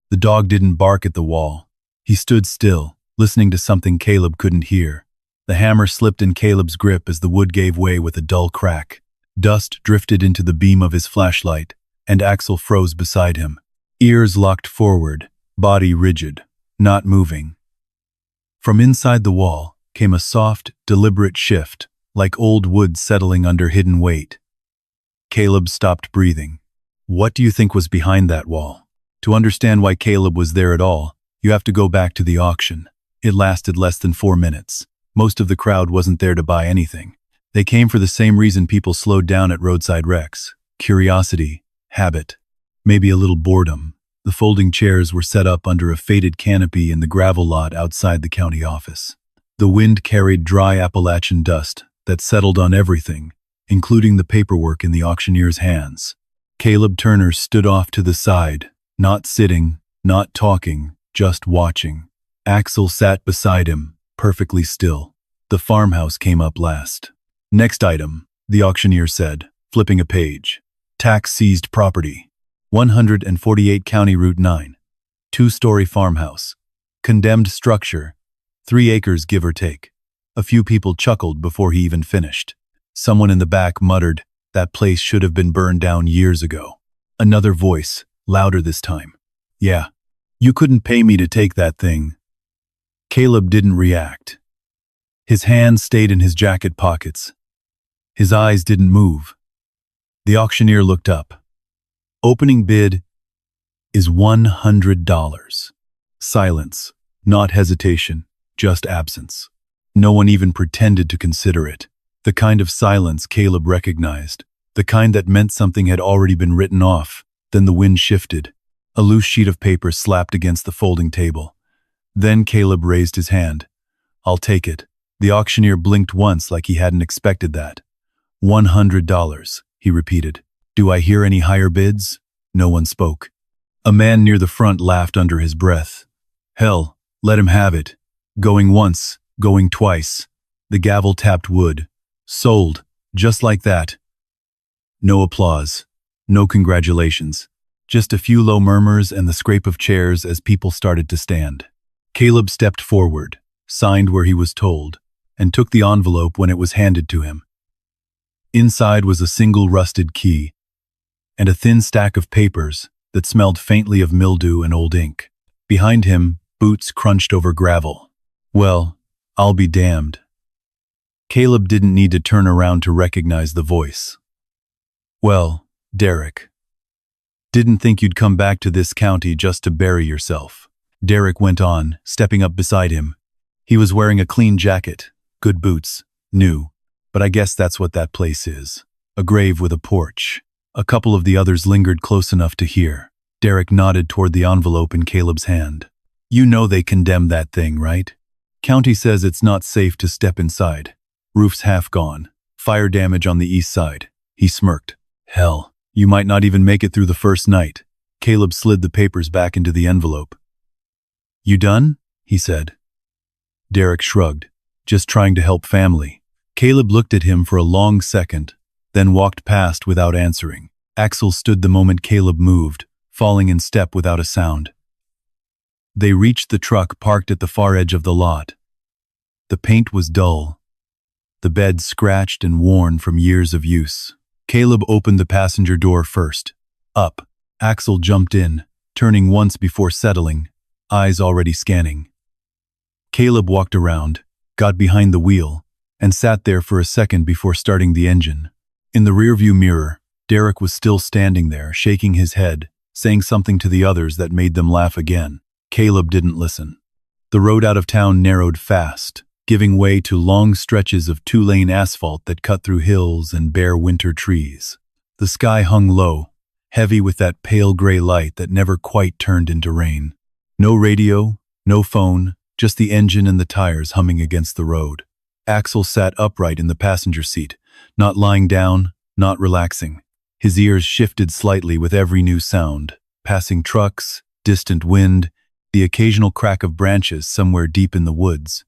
The dog didn't bark at the wall. He stood still, listening to something Caleb couldn't hear. The hammer slipped in Caleb's grip as the wood gave way with a dull crack. Dust drifted into the beam of his flashlight, and Axel froze beside him. Ears locked forward, body rigid, not moving. From inside the wall came a soft, deliberate shift, like old wood settling under hidden weight. Caleb stopped breathing. What do you think was behind that wall? To understand why Caleb was there at all, you have to go back to the auction. It lasted less than 4 minutes. Most of the crowd wasn't there to buy anything. They came for the same reason people slowed down at roadside wrecks: curiosity, habit, maybe a little boredom. The folding chairs were set up under a faded canopy in the gravel lot outside the county office. The wind carried dry Appalachian dust that settled on everything, including the paperwork in the auctioneer's hands. Caleb Turner stood off to the side, not sitting, not talking, just watching. Axel sat beside him, perfectly still. The farmhouse came up last. Next item, the auctioneer said, flipping a page. Tax seized property. 148 County Route 9. 2-story farmhouse. Condemned structure. 3 acres give or take. A few people chuckled before he even finished. Someone in the back muttered, "That place should have been burned down years ago." Another voice, louder this time. "Yeah, you couldn't pay me to take that thing." Caleb didn't react. His hands stayed in his jacket pockets. His eyes didn't move. The auctioneer looked up. Opening bid is $100. Silence, not hesitation, just absence. No one even pretended to consider it. The kind of silence Caleb recognized, the kind that meant something had already been written off. Then the wind shifted. A loose sheet of paper slapped against the folding table. Then Caleb raised his hand. "I'll take it." The auctioneer blinked once like he hadn't expected that. $100, he repeated. "Do I hear any higher bids?" No one spoke. A man near the front laughed under his breath. "Hell, let him have it. Going once, going twice." The gavel tapped wood. "Sold, just like that." No applause, no congratulations. Just a few low murmurs and the scrape of chairs as people started to stand. Caleb stepped forward, signed where he was told, and took the envelope when it was handed to him. Inside was a single rusted key, and a thin stack of papers that smelled faintly of mildew and old ink. Behind him, boots crunched over gravel. "Well, I'll be damned." Caleb didn't need to turn around to recognize the voice. "Well, Derek. Didn't think you'd come back to this county just to bury yourself." Derek went on, stepping up beside him. He was wearing a clean jacket, good boots, new, but I guess that's what that place is. A grave with a porch. A couple of the others lingered close enough to hear. Derek nodded toward the envelope in Caleb's hand. "You know they condemned that thing, right? County says it's not safe to step inside. Roof's half gone. Fire damage on the east side." He smirked. "Hell, you might not even make it through the first night." Caleb slid the papers back into the envelope. "You done?" he said. Derek shrugged. "Just trying to help family." Caleb looked at him for a long second, then walked past without answering. Axel stood the moment Caleb moved, falling in step without a sound. They reached the truck parked at the far edge of the lot. The paint was dull. The bed scratched and worn from years of use. Caleb opened the passenger door first. Up. Axel jumped in, turning once before settling, eyes already scanning. Caleb walked around, got behind the wheel, and sat there for a second before starting the engine. In the rearview mirror, Derek was still standing there, shaking his head, saying something to the others that made them laugh again. Caleb didn't listen. The road out of town narrowed fast, giving way to long stretches of 2-lane asphalt that cut through hills and bare winter trees. The sky hung low, heavy with that pale gray light that never quite turned into rain. No radio, no phone, just the engine and the tires humming against the road. Axel sat upright in the passenger seat, not lying down, not relaxing. His ears shifted slightly with every new sound, passing trucks, distant wind, the occasional crack of branches somewhere deep in the woods.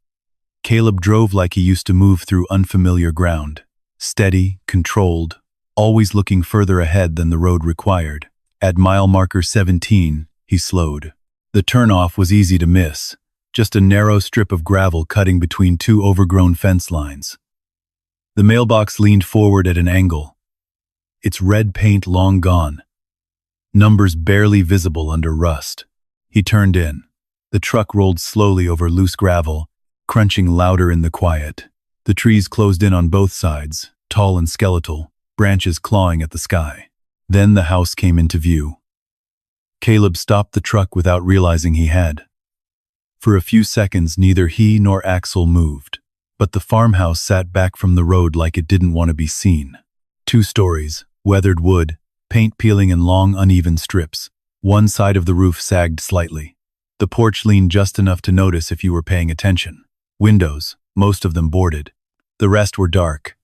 Caleb drove like he used to move through unfamiliar ground, steady, controlled, always looking further ahead than the road required. At mile marker 17, he slowed. The turnoff was easy to miss, just a narrow strip of gravel cutting between two overgrown fence lines. The mailbox leaned forward at an angle, its red paint long gone, numbers barely visible under rust. He turned in. The truck rolled slowly over loose gravel, crunching louder in the quiet. The trees closed in on both sides, tall and skeletal, branches clawing at the sky. Then the house came into view. Caleb stopped the truck without realizing he had. For a few seconds, neither he nor Axel moved, but the farmhouse sat back from the road like it didn't want to be seen. 2 stories, weathered wood, paint peeling in long, uneven strips. One side of the roof sagged slightly. The porch leaned just enough to notice if you were paying attention. Windows, most of them boarded. The rest were dark.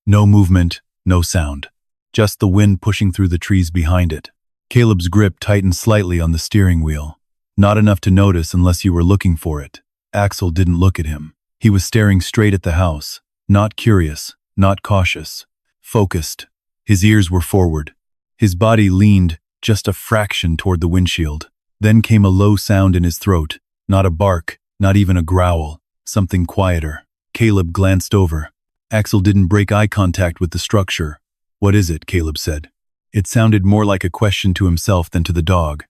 No movement, no sound. Just the wind pushing through the trees behind it. Caleb's grip tightened slightly on the steering wheel. Not enough to notice unless you were looking for it. Axel didn't look at him. He was staring straight at the house. Not curious, not cautious. Focused. His ears were forward. His body leaned just a fraction toward the windshield. Then came a low sound in his throat. Not a bark, not even a growl. Something quieter. Caleb glanced over. Axel didn't break eye contact with the structure. "What is it?" Caleb said. It sounded more like a question to himself than to the dog.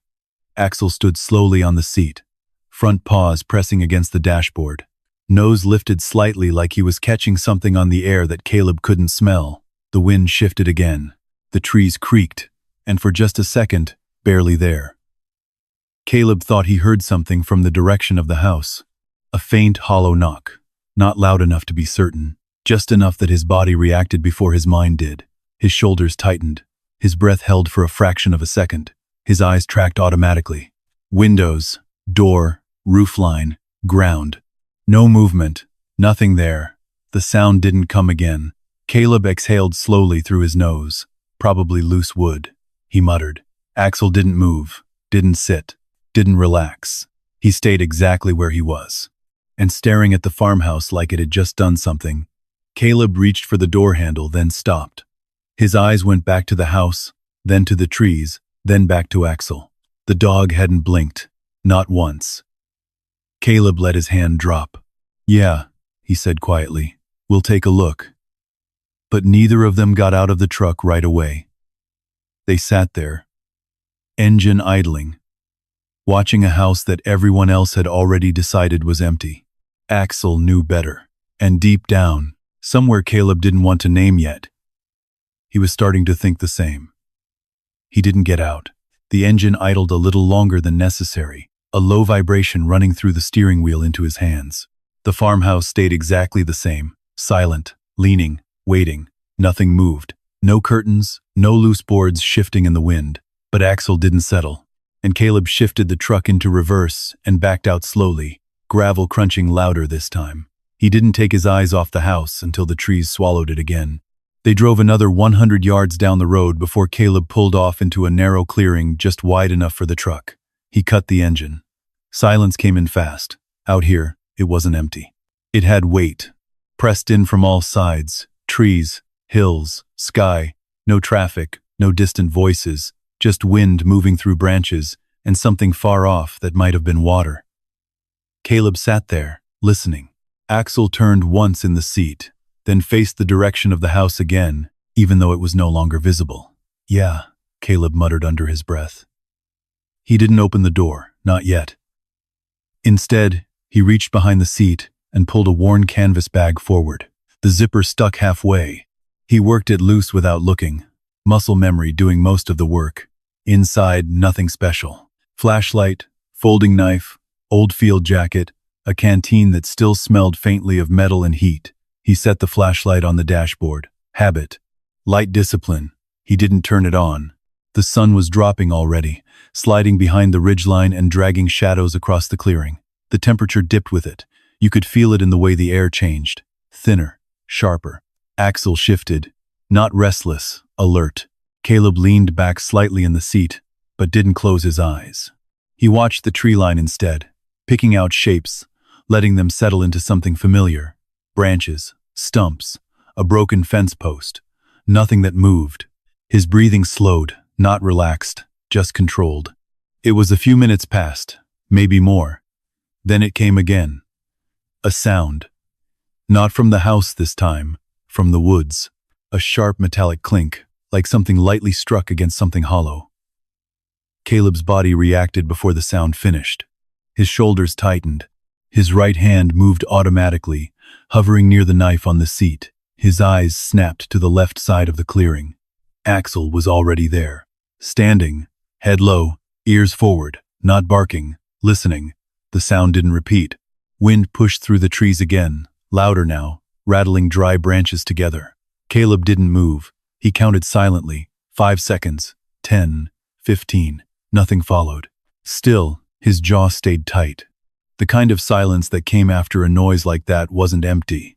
Axel stood slowly on the seat, front paws pressing against the dashboard. Nose lifted slightly like he was catching something on the air that Caleb couldn't smell. The wind shifted again. The trees creaked, and for just a second, barely there. Caleb thought he heard something from the direction of the house. A faint, hollow knock. Not loud enough to be certain, just enough that his body reacted before his mind did. His shoulders tightened. His breath held for a fraction of a second. His eyes tracked automatically. Windows, door, roofline, ground. No movement. Nothing there. The sound didn't come again. Caleb exhaled slowly through his nose. Probably loose wood. He muttered. Axel didn't move, didn't sit, didn't relax. He stayed exactly where he was. And staring at the farmhouse like it had just done something. Caleb reached for the door handle, then stopped. His eyes went back to the house, then to the trees, then back to Axel. The dog hadn't blinked. Not once. Caleb let his hand drop. "Yeah," he said quietly. "We'll take a look." But neither of them got out of the truck right away. They sat there, engine idling, watching a house that everyone else had already decided was empty. Axel knew better. And deep down, somewhere Caleb didn't want to name yet, he was starting to think the same. He didn't get out. The engine idled a little longer than necessary, a low vibration running through the steering wheel into his hands. The farmhouse stayed exactly the same, silent, leaning, waiting. Nothing moved. No curtains, no loose boards shifting in the wind. But Axel didn't settle, and Caleb shifted the truck into reverse and backed out slowly, gravel crunching louder this time. He didn't take his eyes off the house until the trees swallowed it again. They drove another 100 yards down the road before Caleb pulled off into a narrow clearing just wide enough for the truck. He cut the engine. Silence came in fast. Out here, it wasn't empty. It had weight, pressed in from all sides, trees, hills, sky, no traffic, no distant voices, just wind moving through branches and something far off that might have been water. Caleb sat there, listening. Axel turned once in the seat, then faced the direction of the house again, even though it was no longer visible. "Yeah," Caleb muttered under his breath. He didn't open the door, not yet. Instead, he reached behind the seat and pulled a worn canvas bag forward. The zipper stuck halfway. He worked it loose without looking, muscle memory doing most of the work. Inside, nothing special. Flashlight, folding knife, old field jacket, a canteen that still smelled faintly of metal and heat. He set the flashlight on the dashboard. Habit. Light discipline. He didn't turn it on. The sun was dropping already, sliding behind the ridgeline and dragging shadows across the clearing. The temperature dipped with it. You could feel it in the way the air changed. Thinner, sharper. Axel shifted. Not restless, alert. Caleb leaned back slightly in the seat, but didn't close his eyes. He watched the tree line instead, picking out shapes, letting them settle into something familiar. Branches, stumps, a broken fence post. Nothing that moved. His breathing slowed, not relaxed, just controlled. It was a few minutes past. maybe more. Then it came again. A sound. Not from the house this time, from the woods. A sharp metallic clink, like something lightly struck against something hollow. Caleb's body reacted before the sound finished. His shoulders tightened. His right hand moved automatically, hovering near the knife on the seat. His eyes snapped to the left side of the clearing. Axel was already there. Standing, head low, ears forward, not barking, listening. The sound didn't repeat. Wind pushed through the trees again, louder now, rattling dry branches together. Caleb didn't move. He counted silently. 5 seconds. 10. 15. Nothing followed. Still, his jaw stayed tight. The kind of silence that came after a noise like that wasn't empty.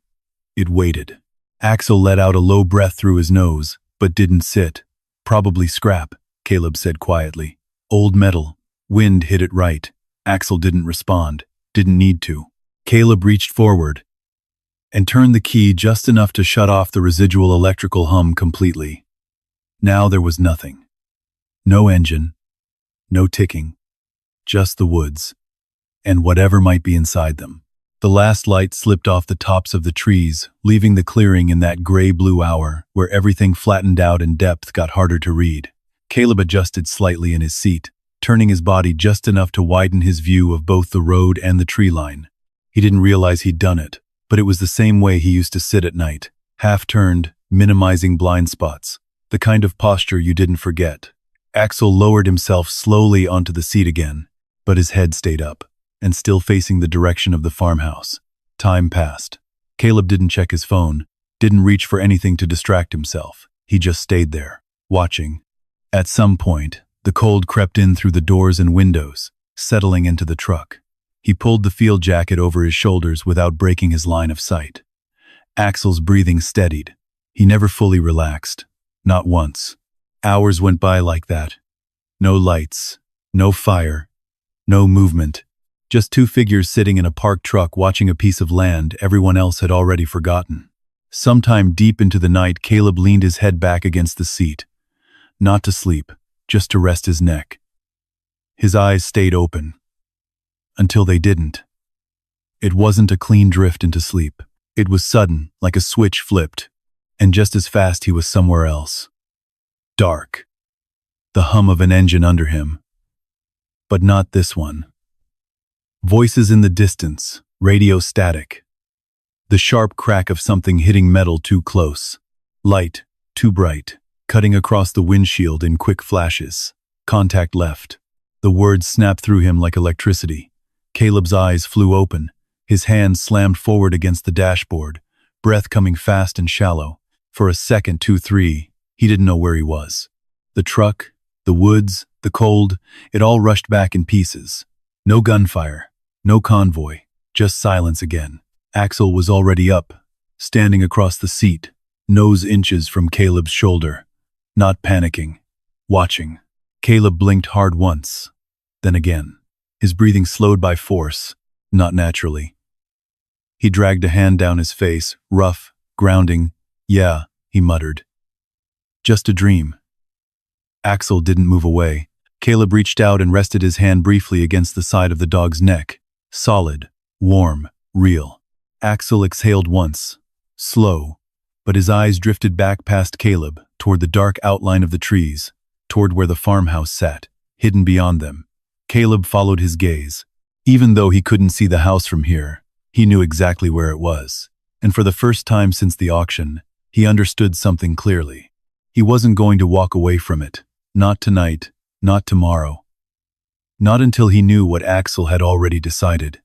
It waited. Axel let out a low breath through his nose, but didn't sit. Probably scrap, Caleb said quietly. Old metal. Wind hit it right. Axel didn't respond. Didn't need to. Caleb reached forward and turned the key just enough to shut off the residual electrical hum completely. Now there was nothing. No engine. No ticking. Just the woods. And whatever might be inside them. The last light slipped off the tops of the trees, leaving the clearing in that gray-blue hour where everything flattened out and depth got harder to read. Caleb adjusted slightly in his seat, turning his body just enough to widen his view of both the road and the tree line. He didn't realize he'd done it, but it was the same way he used to sit at night, half-turned, minimizing blind spots, the kind of posture you didn't forget. Axel lowered himself slowly onto the seat again, but his head stayed up, and still facing the direction of the farmhouse. Time passed. Caleb didn't check his phone, didn't reach for anything to distract himself. He just stayed there, watching. At some point, the cold crept in through the doors and windows, settling into the truck. He pulled the field jacket over his shoulders without breaking his line of sight. Axel's breathing steadied. He never fully relaxed. Not once. Hours went by like that. No lights, no fire, no movement. Just two figures sitting in a parked truck watching a piece of land everyone else had already forgotten. Sometime deep into the night, Caleb leaned his head back against the seat. Not to sleep, just to rest his neck. His eyes stayed open. Until they didn't. It wasn't a clean drift into sleep. It was sudden, like a switch flipped, and just as fast he was somewhere else. Dark. The hum of an engine under him. But not this one. Voices in the distance, radio static. The sharp crack of something hitting metal too close. Light, too bright, cutting across the windshield in quick flashes. Contact left. The words snapped through him like electricity. Caleb's eyes flew open. His hands slammed forward against the dashboard, breath coming fast and shallow. For a second, 2, 3, he didn't know where he was. The truck, the woods, the cold, it all rushed back in pieces. No gunfire. No convoy, just silence again. Axel was already up, standing across the seat, nose inches from Caleb's shoulder. Not panicking, watching. Caleb blinked hard once, then again. His breathing slowed by force, not naturally. He dragged a hand down his face, rough, grounding. Yeah, he muttered. Just a dream. Axel didn't move away. Caleb reached out and rested his hand briefly against the side of the dog's neck. Solid, warm, real. Axel exhaled once, slow, but his eyes drifted back past Caleb, toward the dark outline of the trees, toward where the farmhouse sat, hidden beyond them. Caleb followed his gaze. Even though he couldn't see the house from here, he knew exactly where it was. And for the first time since the auction, he understood something clearly. He wasn't going to walk away from it. Not tonight, not tomorrow. Not until he knew what Axel had already decided.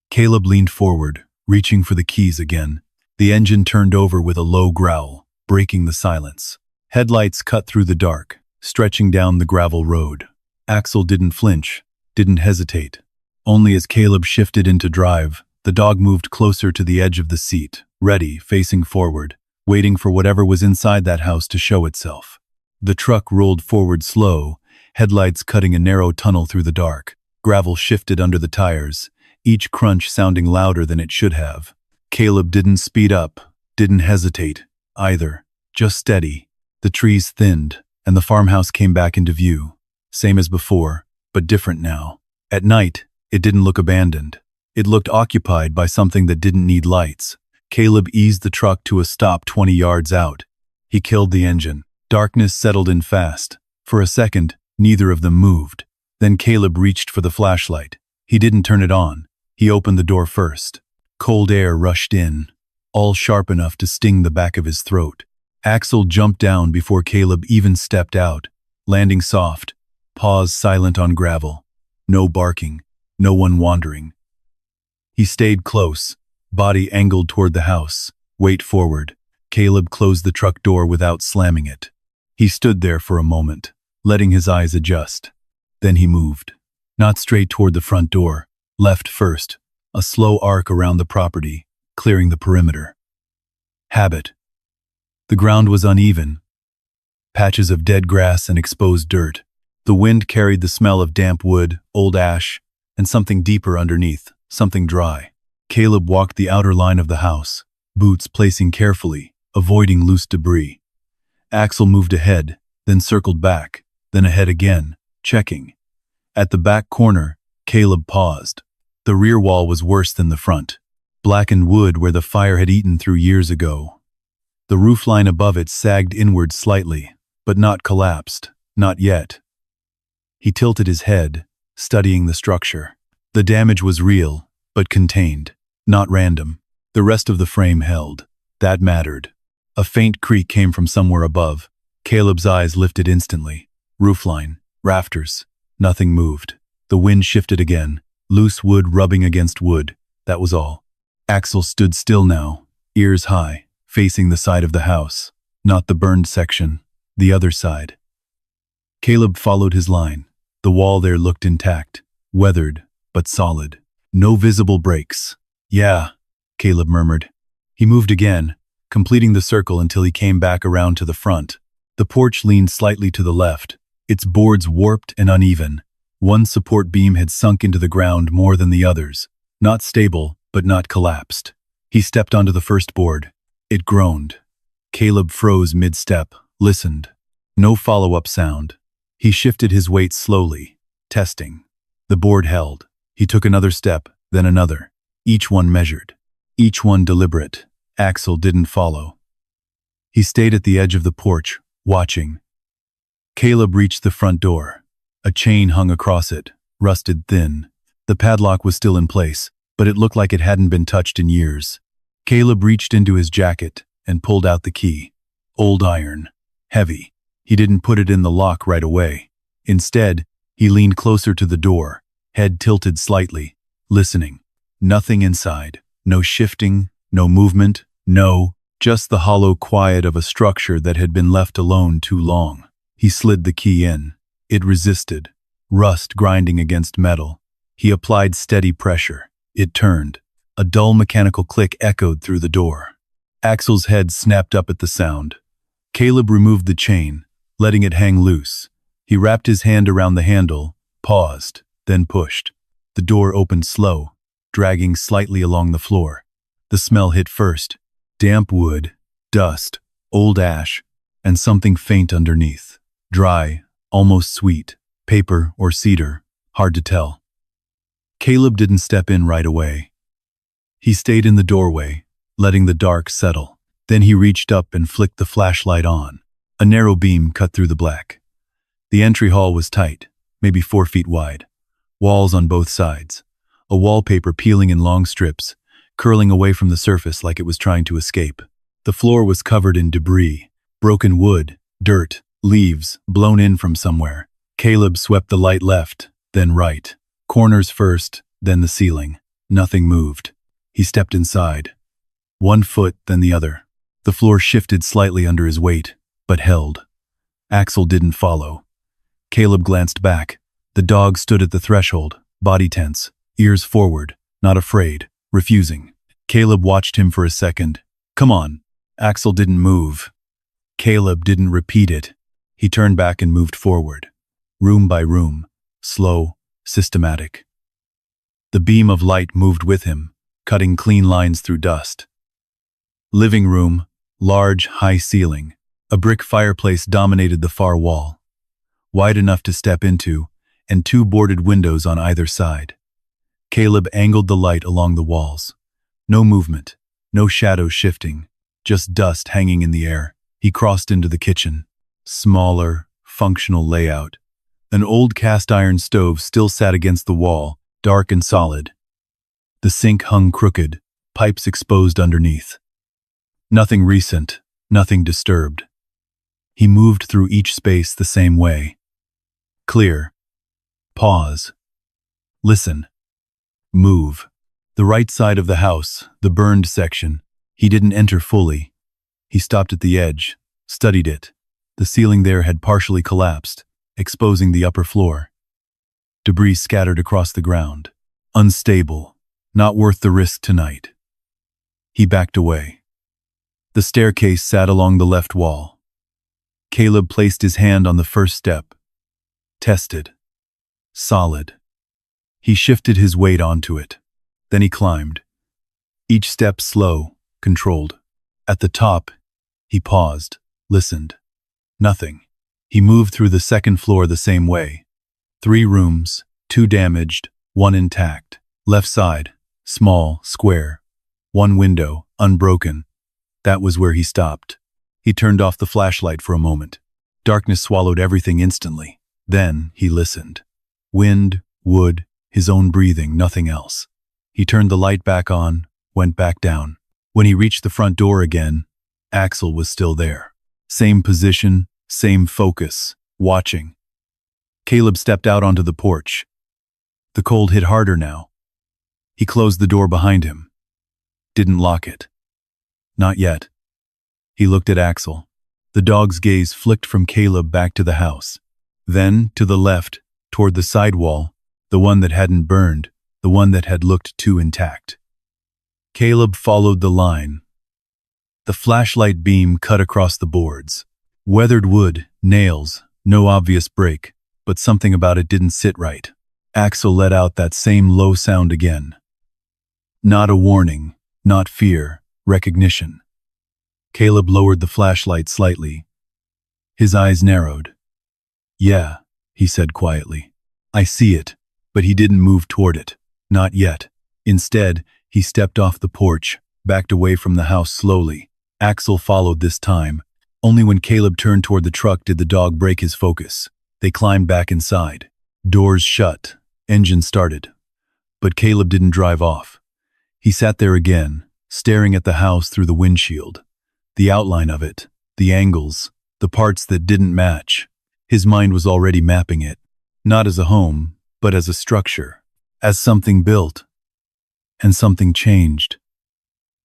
Caleb leaned forward, reaching for the keys again. The engine turned over with a low growl, breaking the silence. Headlights cut through the dark, stretching down the gravel road. Axel didn't flinch, didn't hesitate. Only as Caleb shifted into drive, the dog moved closer to the edge of the seat, ready, facing forward, waiting for whatever was inside that house to show itself. The truck rolled forward slow, headlights cutting a narrow tunnel through the dark. Gravel shifted under the tires, each crunch sounding louder than it should have. Caleb didn't speed up, didn't hesitate, either. Just steady. The trees thinned, and the farmhouse came back into view. Same as before, but different now. At night, it didn't look abandoned. It looked occupied by something that didn't need lights. Caleb eased the truck to a stop 20 yards out. He killed the engine. Darkness settled in fast. For a second, neither of them moved. Then Caleb reached for the flashlight. He didn't turn it on. He opened the door first. Cold air rushed in, all sharp enough to sting the back of his throat. Axel jumped down before Caleb even stepped out, landing soft, paws silent on gravel. No barking, no one wandering. He stayed close, body angled toward the house, weight forward. Caleb closed the truck door without slamming it. He stood there for a moment, letting his eyes adjust. Then he moved. Not straight toward the front door, left first, a slow arc around the property, clearing the perimeter. Habit. The ground was uneven. Patches of dead grass and exposed dirt. The wind carried the smell of damp wood, old ash, and something deeper underneath, something dry. Caleb walked the outer line of the house, boots placing carefully, avoiding loose debris. Axel moved ahead, then circled back, then ahead again, checking. At the back corner, Caleb paused. The rear wall was worse than the front. Blackened wood where the fire had eaten through years ago. The roofline above it sagged inward slightly, but not collapsed, not yet. He tilted his head, studying the structure. The damage was real, but contained, not random. The rest of the frame held. That mattered. A faint creak came from somewhere above. Caleb's eyes lifted instantly. Roofline, rafters. Nothing moved. The wind shifted again, loose wood rubbing against wood. That was all. Axel stood still now, ears high, facing the side of the house. Not the burned section, the other side. Caleb followed his line. The wall there looked intact, weathered, but solid. No visible breaks. Yeah, Caleb murmured. He moved again, completing the circle until he came back around to the front. The porch leaned slightly to the left, its boards warped and uneven. One support beam had sunk into the ground more than the others. Not stable, but not collapsed. He stepped onto the first board. It groaned. Caleb froze mid-step, listened. No follow-up sound. He shifted his weight slowly, testing. The board held. He took another step, then another. Each one measured. Each one deliberate. Axel didn't follow. He stayed at the edge of the porch, watching. Caleb reached the front door. A chain hung across it, rusted thin. The padlock was still in place, but it looked like it hadn't been touched in years. Caleb reached into his jacket and pulled out the key. Old iron. Heavy. He didn't put it in the lock right away. Instead, he leaned closer to the door, head tilted slightly, listening. Nothing inside. No shifting, no movement, just the hollow quiet of a structure that had been left alone too long. He slid the key in. It resisted, rust grinding against metal. He applied steady pressure. It turned. A dull mechanical click echoed through the door. Axel's head snapped up at the sound. Caleb removed the chain, letting it hang loose. He wrapped his hand around the handle, paused, then pushed. The door opened slow, dragging slightly along the floor. The smell hit first. Damp wood, dust, old ash, and something faint underneath. Dry, almost sweet, paper or cedar, hard to tell. Caleb didn't step in right away. He stayed in the doorway, letting the dark settle. Then he reached up and flicked the flashlight on. A narrow beam cut through the black. The entry hall was tight, maybe 4 feet wide. Walls on both sides. A wallpaper peeling in long strips, curling away from the surface like it was trying to escape. The floor was covered in debris, broken wood, dirt, leaves, blown in from somewhere. Caleb swept the light left, then right. Corners first, then the ceiling. Nothing moved. He stepped inside. 1 foot, then the other. The floor shifted slightly under his weight, but held. Axel didn't follow. Caleb glanced back. The dog stood at the threshold, body tense, ears forward, not afraid, refusing. Caleb watched him for a second. Come on. Axel didn't move. Caleb didn't repeat it. He turned back and moved forward. Room by room, slow, systematic. The beam of light moved with him, cutting clean lines through dust. Living room, large, high ceiling. A brick fireplace dominated the far wall. Wide enough to step into, and two boarded windows on either side. Caleb angled the light along the walls. No movement, no shadows shifting, just dust hanging in the air. He crossed into the kitchen. Smaller, functional layout. An old cast-iron stove still sat against the wall, dark and solid. The sink hung crooked, pipes exposed underneath. Nothing recent, nothing disturbed. He moved through each space the same way. Clear. Pause. Listen. Move. The right side of the house, the burned section. He didn't enter fully. He stopped at the edge, studied it. The ceiling there had partially collapsed, exposing the upper floor. Debris scattered across the ground. Unstable. Not worth the risk tonight. He backed away. The staircase sat along the left wall. Caleb placed his hand on the first step. Tested. Solid. He shifted his weight onto it. Then he climbed. Each step slow, controlled. At the top, he paused, listened. Nothing. He moved through the second floor the same way. 3 rooms, 2 damaged, 1 intact. Left side, small, square. 1 window, unbroken. That was where he stopped. He turned off the flashlight for a moment. Darkness swallowed everything instantly. Then he listened. Wind, wood, his own breathing, nothing else. He turned the light back on, went back down. When he reached the front door again, Axel was still there. Same position, same focus, watching. Caleb stepped out onto the porch. The cold hit harder now. He closed the door behind him. Didn't lock it. Not yet. He looked at Axel. The dog's gaze flicked from Caleb back to the house. Then, to the left, toward the side wall, the one that hadn't burned, the one that had looked too intact. Caleb followed the line. The flashlight beam cut across the boards. Weathered wood, nails, no obvious break, but something about it didn't sit right. Axel let out that same low sound again. Not a warning, not fear, recognition. Caleb lowered the flashlight slightly. His eyes narrowed. "Yeah," he said quietly. "I see it," but he didn't move toward it. Not yet. Instead, he stepped off the porch, backed away from the house slowly. Axel followed this time. Only when Caleb turned toward the truck did the dog break his focus. They climbed back inside. Doors shut. Engine started. But Caleb didn't drive off. He sat there again, staring at the house through the windshield. The outline of it, the angles, the parts that didn't match. His mind was already mapping it. Not as a home, but as a structure. As something built. And something changed.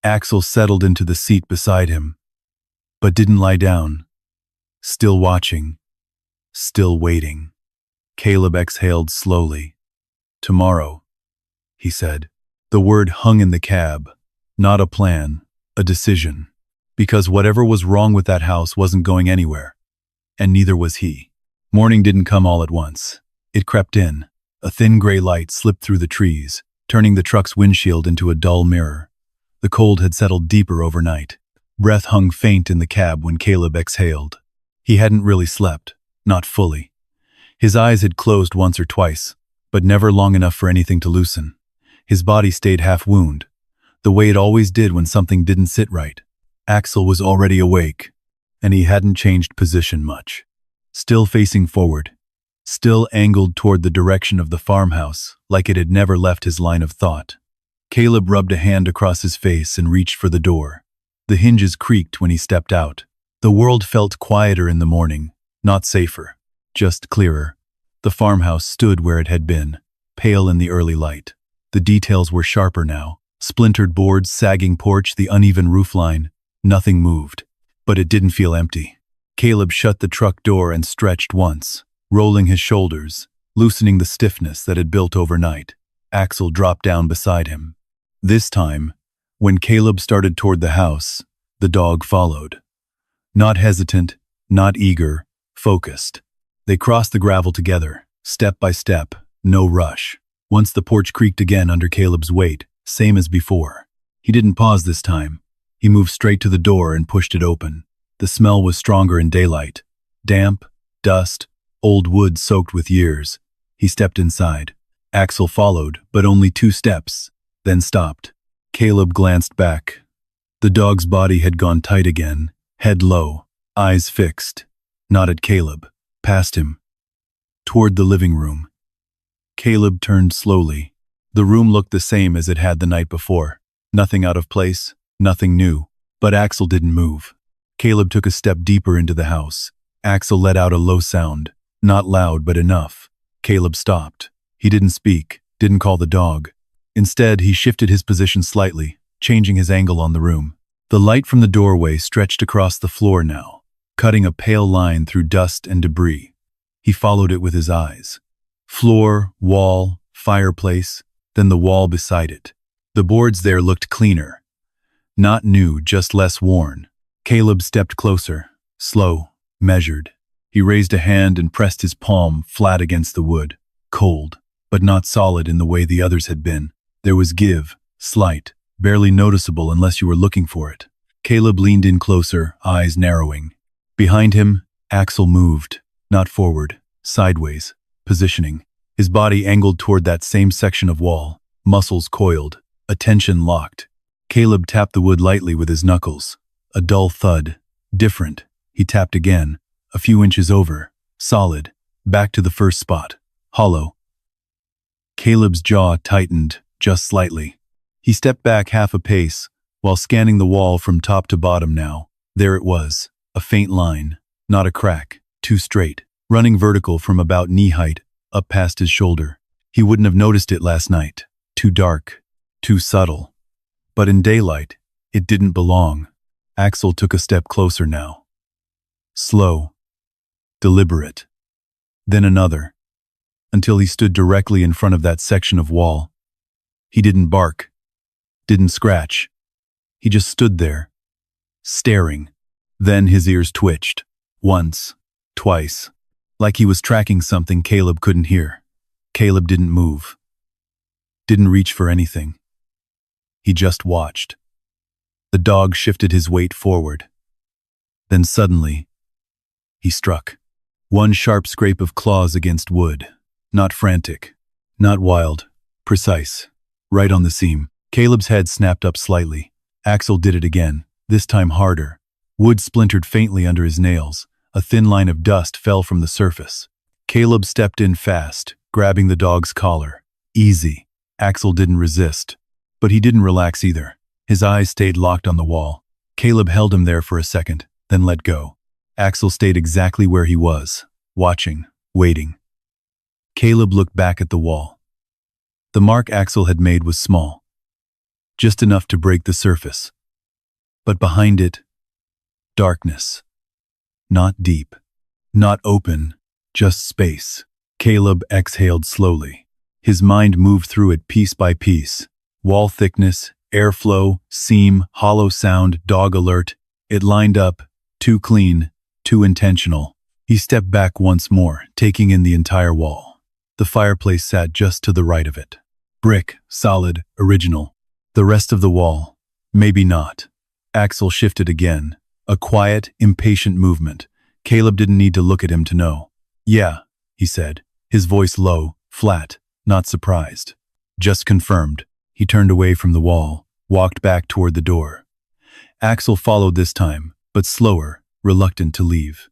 Axel settled into the seat beside him, but didn't lie down. Still watching. Still waiting. Caleb exhaled slowly. "Tomorrow," he said. The word hung in the cab. Not a plan, a decision. Because whatever was wrong with that house wasn't going anywhere. And neither was he. Morning didn't come all at once. It crept in. A thin gray light slipped through the trees, turning the truck's windshield into a dull mirror. The cold had settled deeper overnight. Breath hung faint in the cab when Caleb exhaled. He hadn't really slept. Not fully. His eyes had closed once or twice, but never long enough for anything to loosen. His body stayed half-wound, the way it always did when something didn't sit right. Axel was already awake, and he hadn't changed position much. Still facing forward. Still angled toward the direction of the farmhouse, like it had never left his line of thought. Caleb rubbed a hand across his face and reached for the door. The hinges creaked when he stepped out. The world felt quieter in the morning, not safer, just clearer. The farmhouse stood where it had been, pale in the early light. The details were sharper now. Splintered boards, sagging porch, the uneven roofline. Nothing moved, but it didn't feel empty. Caleb shut the truck door and stretched once, rolling his shoulders, loosening the stiffness that had built overnight. Axel dropped down beside him. This time, when Caleb started toward the house, the dog followed. Not hesitant, not eager, focused. They crossed the gravel together, step by step, no rush. Once the porch creaked again under Caleb's weight, same as before. He didn't pause this time. He moved straight to the door and pushed it open. The smell was stronger in daylight. Damp, dust, old wood soaked with years. He stepped inside. Axel followed, but only 2 steps, then stopped. Caleb glanced back. The dog's body had gone tight again, head low, eyes fixed. Not at Caleb, past him, toward the living room. Caleb turned slowly. The room looked the same as it had the night before. Nothing out of place, nothing new. But Axel didn't move. Caleb took a step deeper into the house. Axel let out a low sound, not loud but enough. Caleb stopped. He didn't speak, didn't call the dog. Instead, he shifted his position slightly, changing his angle on the room. The light from the doorway stretched across the floor now, cutting a pale line through dust and debris. He followed it with his eyes. Floor, wall, fireplace, then the wall beside it. The boards there looked cleaner. Not new, just less worn. Caleb stepped closer, slow, measured. He raised a hand and pressed his palm flat against the wood. Cold, but not solid in the way the others had been. There was give, slight, barely noticeable unless you were looking for it. Caleb leaned in closer, eyes narrowing. Behind him, Axel moved, not forward, sideways, positioning. His body angled toward that same section of wall, muscles coiled, attention locked. Caleb tapped the wood lightly with his knuckles. A dull thud. Different. He tapped again, a few inches over, solid, back to the first spot, hollow. Caleb's jaw tightened, just slightly. He stepped back half a pace, while scanning the wall from top to bottom now. There it was, a faint line, not a crack, too straight, running vertical from about knee height, up past his shoulder. He wouldn't have noticed it last night. Too dark, too subtle. But in daylight, it didn't belong. Axel took a step closer now. Slow, deliberate. Then another, until he stood directly in front of that section of wall. He didn't bark, didn't scratch. He just stood there, staring. Then his ears twitched. Once, twice, like he was tracking something Caleb couldn't hear. Caleb didn't move, didn't reach for anything. He just watched. The dog shifted his weight forward. Then suddenly, he struck. One sharp scrape of claws against wood. Not frantic, not wild, precise, right on the seam. Caleb's head snapped up slightly. Axel did it again, this time harder. Wood splintered faintly under his nails. A thin line of dust fell from the surface. Caleb stepped in fast, grabbing the dog's collar. Easy. Axel didn't resist. But he didn't relax either. His eyes stayed locked on the wall. Caleb held him there for a second, then let go. Axel stayed exactly where he was, watching, waiting. Caleb looked back at the wall. The mark Axel had made was small, just enough to break the surface. But behind it, darkness. Not deep, not open, just space. Caleb exhaled slowly. His mind moved through it piece by piece. Wall thickness, airflow, seam, hollow sound, dog alert. It lined up, too clean, too intentional. He stepped back once more, taking in the entire wall. The fireplace sat just to the right of it. Brick, solid, original. The rest of the wall, maybe not. Axel shifted again. A quiet, impatient movement. Caleb didn't need to look at him to know. Yeah, he said, his voice low, flat, not surprised. Just confirmed. He turned away from the wall, walked back toward the door. Axel followed this time, but slower, reluctant to leave.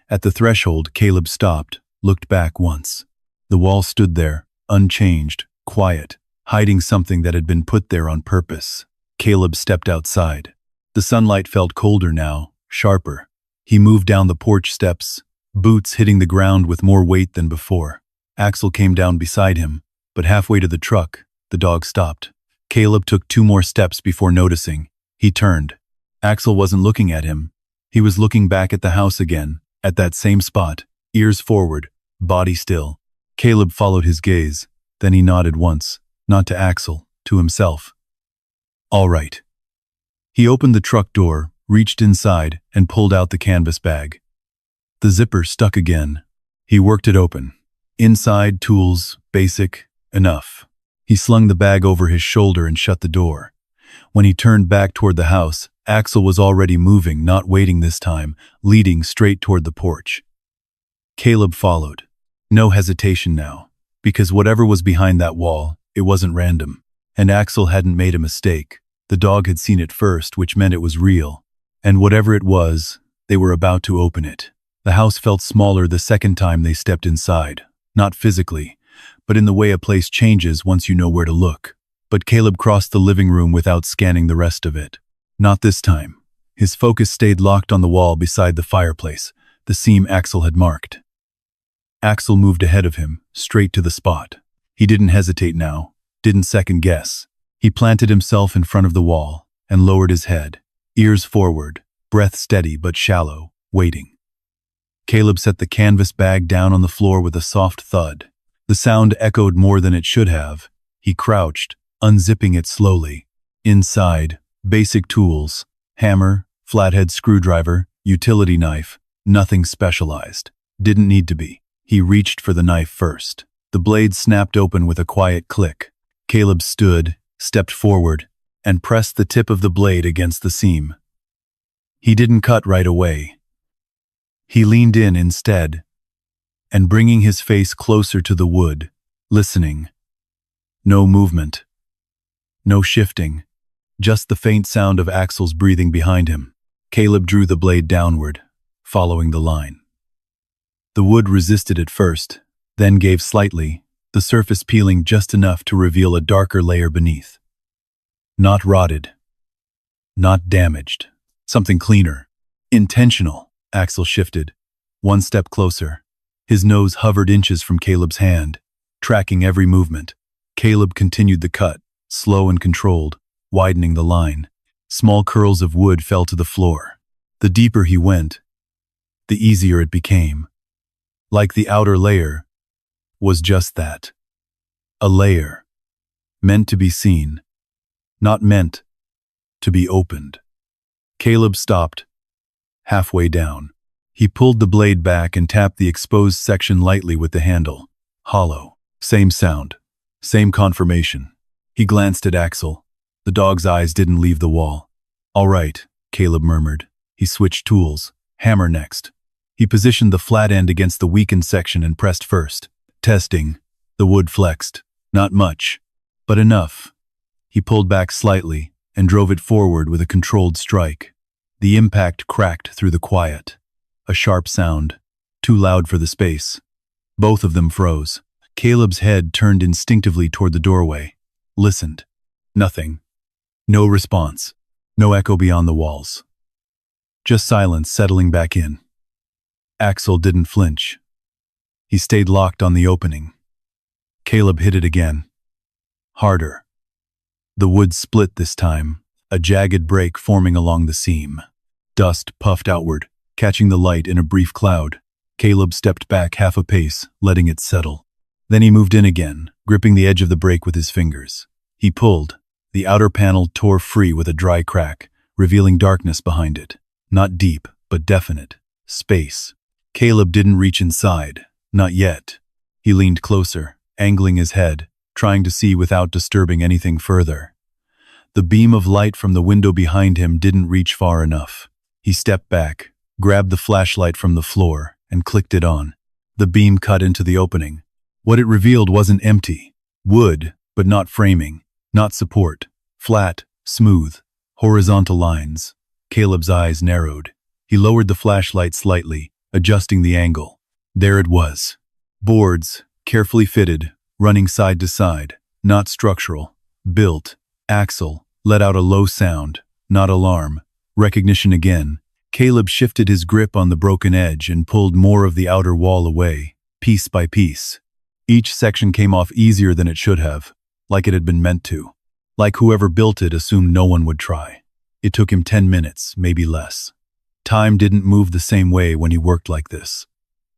At the threshold, Caleb stopped, looked back once. The wall stood there, unchanged, quiet, hiding something that had been put there on purpose. Caleb stepped outside. The sunlight felt colder now, sharper. He moved down the porch steps, boots hitting the ground with more weight than before. Axel came down beside him, but halfway to the truck, the dog stopped. Caleb took 2 more steps before noticing. He turned. Axel wasn't looking at him. He was looking back at the house again, at that same spot, ears forward, body still. Caleb followed his gaze, then he nodded once, not to Axel, to himself. All right. He opened the truck door, reached inside, and pulled out the canvas bag. The zipper stuck again. He worked it open. Inside, tools, basic, enough. He slung the bag over his shoulder and shut the door. When he turned back toward the house, Axel was already moving, not waiting this time, leading straight toward the porch. Caleb followed. No hesitation now. Because whatever was behind that wall, it wasn't random. And Axel hadn't made a mistake. The dog had seen it first, which meant it was real. And whatever it was, they were about to open it. The house felt smaller the second time they stepped inside. Not physically, but in the way a place changes once you know where to look. But Caleb crossed the living room without scanning the rest of it. Not this time. His focus stayed locked on the wall beside the fireplace, the seam Axel had marked. Axel moved ahead of him, straight to the spot. He didn't hesitate now, didn't second guess. He planted himself in front of the wall and lowered his head, ears forward, breath steady but shallow, waiting. Caleb set the canvas bag down on the floor with a soft thud. The sound echoed more than it should have. He crouched, unzipping it slowly. Inside, basic tools, hammer, flathead screwdriver, utility knife, nothing specialized. Didn't need to be. He reached for the knife first. The blade snapped open with a quiet click. Caleb stood, stepped forward, and pressed the tip of the blade against the seam. He didn't cut right away. He leaned in instead, and bringing his face closer to the wood, listening. No movement. No shifting. Just the faint sound of Axel's breathing behind him. Caleb drew the blade downward, following the line. The wood resisted at first, then gave slightly, the surface peeling just enough to reveal a darker layer beneath. Not rotted. Not damaged. Something cleaner. Intentional. Axel shifted, one step closer. His nose hovered inches from Caleb's hand, tracking every movement. Caleb continued the cut, slow and controlled, widening the line. Small curls of wood fell to the floor. The deeper he went, the easier it became. Like the outer layer was just that. A layer. Meant to be seen. Not meant to be opened. Caleb stopped, halfway down. He pulled the blade back and tapped the exposed section lightly with the handle. Hollow. Same sound. Same confirmation. He glanced at Axel. The dog's eyes didn't leave the wall. All right, Caleb murmured. He switched tools. Hammer next. He positioned the flat end against the weakened section and pressed first. Testing. The wood flexed. Not much, but enough. He pulled back slightly and drove it forward with a controlled strike. The impact cracked through the quiet. A sharp sound, too loud for the space. Both of them froze. Caleb's head turned instinctively toward the doorway. Listened. Nothing. No response. No echo beyond the walls. Just silence settling back in. Axel didn't flinch. He stayed locked on the opening. Caleb hit it again. Harder. The wood split this time, a jagged break forming along the seam. Dust puffed outward, catching the light in a brief cloud. Caleb stepped back half a pace, letting it settle. Then he moved in again, gripping the edge of the break with his fingers. He pulled. The outer panel tore free with a dry crack, revealing darkness behind it. Not deep, but definite. Space. Caleb didn't reach inside. Not yet. He leaned closer, angling his head, trying to see without disturbing anything further. The beam of light from the window behind him didn't reach far enough. He stepped back, grabbed the flashlight from the floor, and clicked it on. The beam cut into the opening. What it revealed wasn't empty. Wood, but not framing, not support. Flat, smooth, horizontal lines. Caleb's eyes narrowed. He lowered the flashlight slightly, adjusting the angle. There it was. Boards, carefully fitted, running side to side, not structural. Built. Axel let out a low sound, not alarm. Recognition again. Caleb shifted his grip on the broken edge and pulled more of the outer wall away, piece by piece. Each section came off easier than it should have, like it had been meant to. Like whoever built it assumed no one would try. It took him 10 minutes, maybe less. Time didn't move the same way when he worked like this.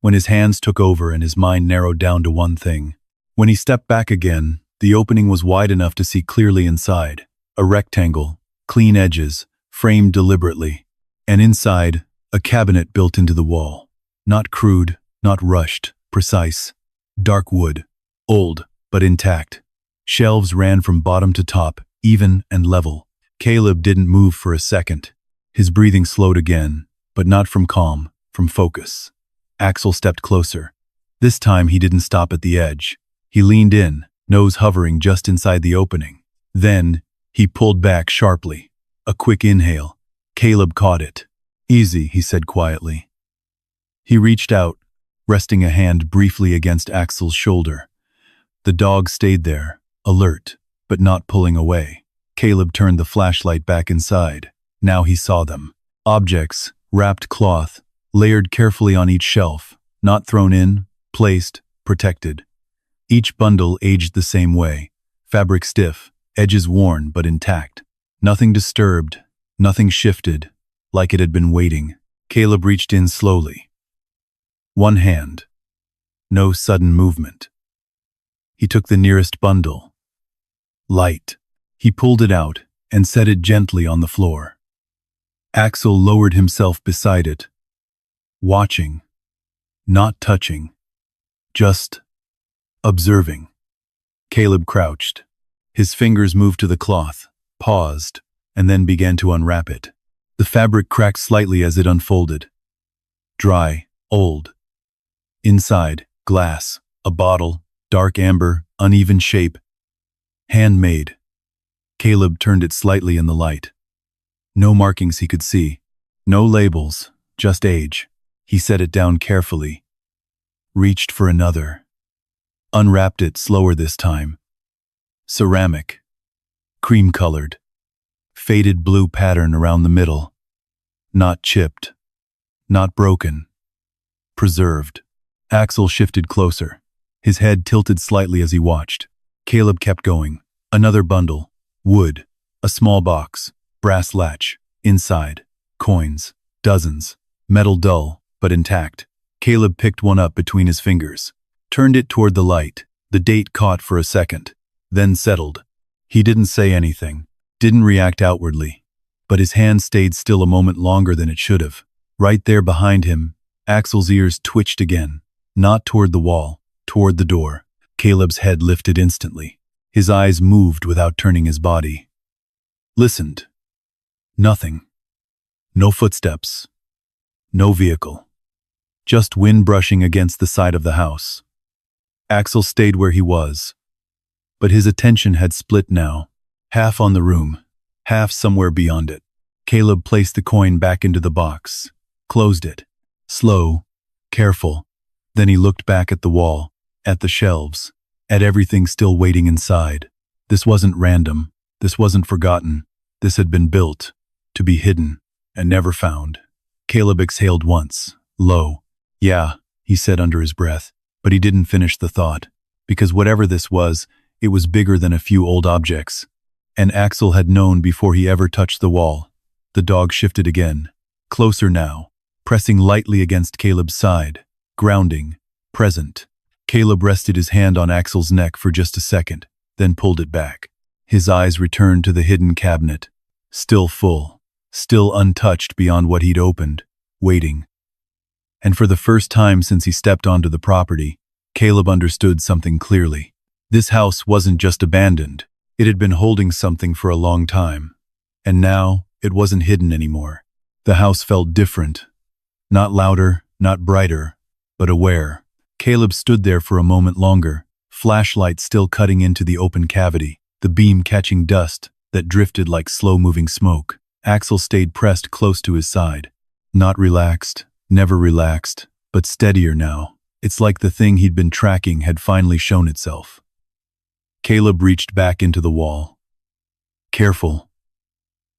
When his hands took over and his mind narrowed down to one thing. When he stepped back again, the opening was wide enough to see clearly inside. A rectangle, clean edges, framed deliberately. And inside, a cabinet built into the wall. Not crude, not rushed, precise. Dark wood. Old, but intact. Shelves ran from bottom to top, even and level. Caleb didn't move for a second. His breathing slowed again, but not from calm, from focus. Axel stepped closer. This time he didn't stop at the edge. He leaned in, nose hovering just inside the opening. Then, he pulled back sharply. A quick inhale. Caleb caught it. "Easy," he said quietly. He reached out, resting a hand briefly against Axel's shoulder. The dog stayed there, alert, but not pulling away. Caleb turned the flashlight back inside. Now he saw them. Objects, wrapped cloth, layered carefully on each shelf, not thrown in, placed, protected. Each bundle aged the same way, fabric stiff, edges worn but intact. Nothing disturbed, nothing shifted, like it had been waiting. Caleb reached in slowly. One hand. No sudden movement. He took the nearest bundle. Light. He pulled it out and set it gently on the floor. Axel lowered himself beside it, watching, not touching, just observing. Caleb crouched. His fingers moved to the cloth, paused, and then began to unwrap it. The fabric cracked slightly as it unfolded. Dry, old. Inside, glass, a bottle, dark amber, uneven shape. Handmade. Caleb turned it slightly in the light. No markings he could see. No labels, just age. He set it down carefully. Reached for another. Unwrapped it slower this time. Ceramic. Cream-colored. Faded blue pattern around the middle. Not chipped. Not broken. Preserved. Axel shifted closer. His head tilted slightly as he watched. Caleb kept going. Another bundle. Wood. A small box. Brass latch. Inside. Coins. Dozens. Metal dull, but intact. Caleb picked one up between his fingers. Turned it toward the light. The date caught for a second. Then settled. He didn't say anything. Didn't react outwardly. But his hand stayed still a moment longer than it should have. Right there behind him, Axel's ears twitched again. Not toward the wall, toward the door. Caleb's head lifted instantly. His eyes moved without turning his body. Listened. Nothing. No footsteps. No vehicle. Just wind brushing against the side of the house. Axel stayed where he was. But his attention had split now. Half on the room, half somewhere beyond it. Caleb placed the coin back into the box. Closed it. Slow. Careful. Then he looked back at the wall, at the shelves, at everything still waiting inside. This wasn't random. This wasn't forgotten. This had been built, to be hidden, and never found. Caleb exhaled once, low. "Yeah," he said under his breath, but he didn't finish the thought. Because whatever this was, it was bigger than a few old objects. And Axel had known before he ever touched the wall. The dog shifted again, closer now, pressing lightly against Caleb's side, grounding, present. Caleb rested his hand on Axel's neck for just a second, then pulled it back. His eyes returned to the hidden cabinet, still full, still untouched beyond what he'd opened, waiting. And for the first time since he stepped onto the property, Caleb understood something clearly. This house wasn't just abandoned. It had been holding something for a long time. And now, it wasn't hidden anymore. The house felt different. Not louder, not brighter, but aware. Caleb stood there for a moment longer, flashlight still cutting into the open cavity, the beam catching dust that drifted like slow-moving smoke. Axel stayed pressed close to his side. Not relaxed, never relaxed, but steadier now. It's like the thing he'd been tracking had finally shown itself. Caleb reached back into the wall. Careful.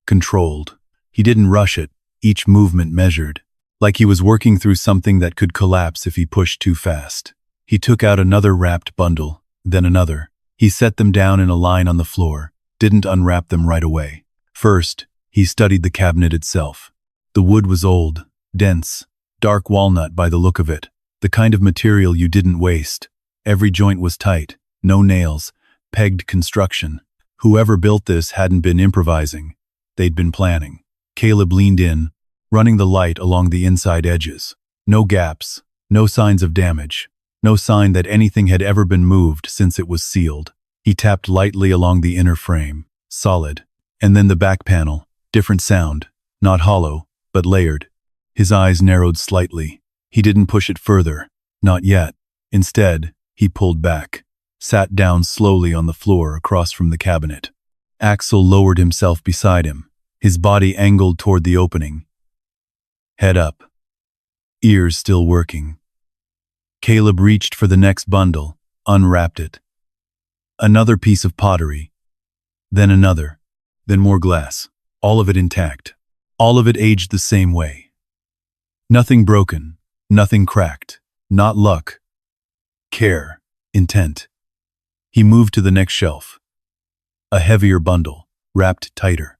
Controlled. He didn't rush it, each movement measured. Like he was working through something that could collapse if he pushed too fast. He took out another wrapped bundle, then another. He set them down in a line on the floor, didn't unwrap them right away. First, he studied the cabinet itself. The wood was old, dense, dark walnut by the look of it, the kind of material you didn't waste. Every joint was tight, no nails, pegged construction. Whoever built this hadn't been improvising. They'd been planning. Caleb leaned in, running the light along the inside edges. No gaps, no signs of damage, no sign that anything had ever been moved since it was sealed. He tapped lightly along the inner frame, solid. And then the back panel, different sound, not hollow, but layered. His eyes narrowed slightly. He didn't push it further, not yet. Instead, he pulled back. sat down slowly on the floor across from the cabinet. Axel lowered himself beside him, his body angled toward the opening. Head up. Ears still working. Caleb reached for the next bundle, unwrapped it. Another piece of pottery. Then another. Then more glass. All of it intact. All of it aged the same way. Nothing broken. Nothing cracked. Not luck. Care. Intent. He moved to the next shelf. A heavier bundle, wrapped tighter.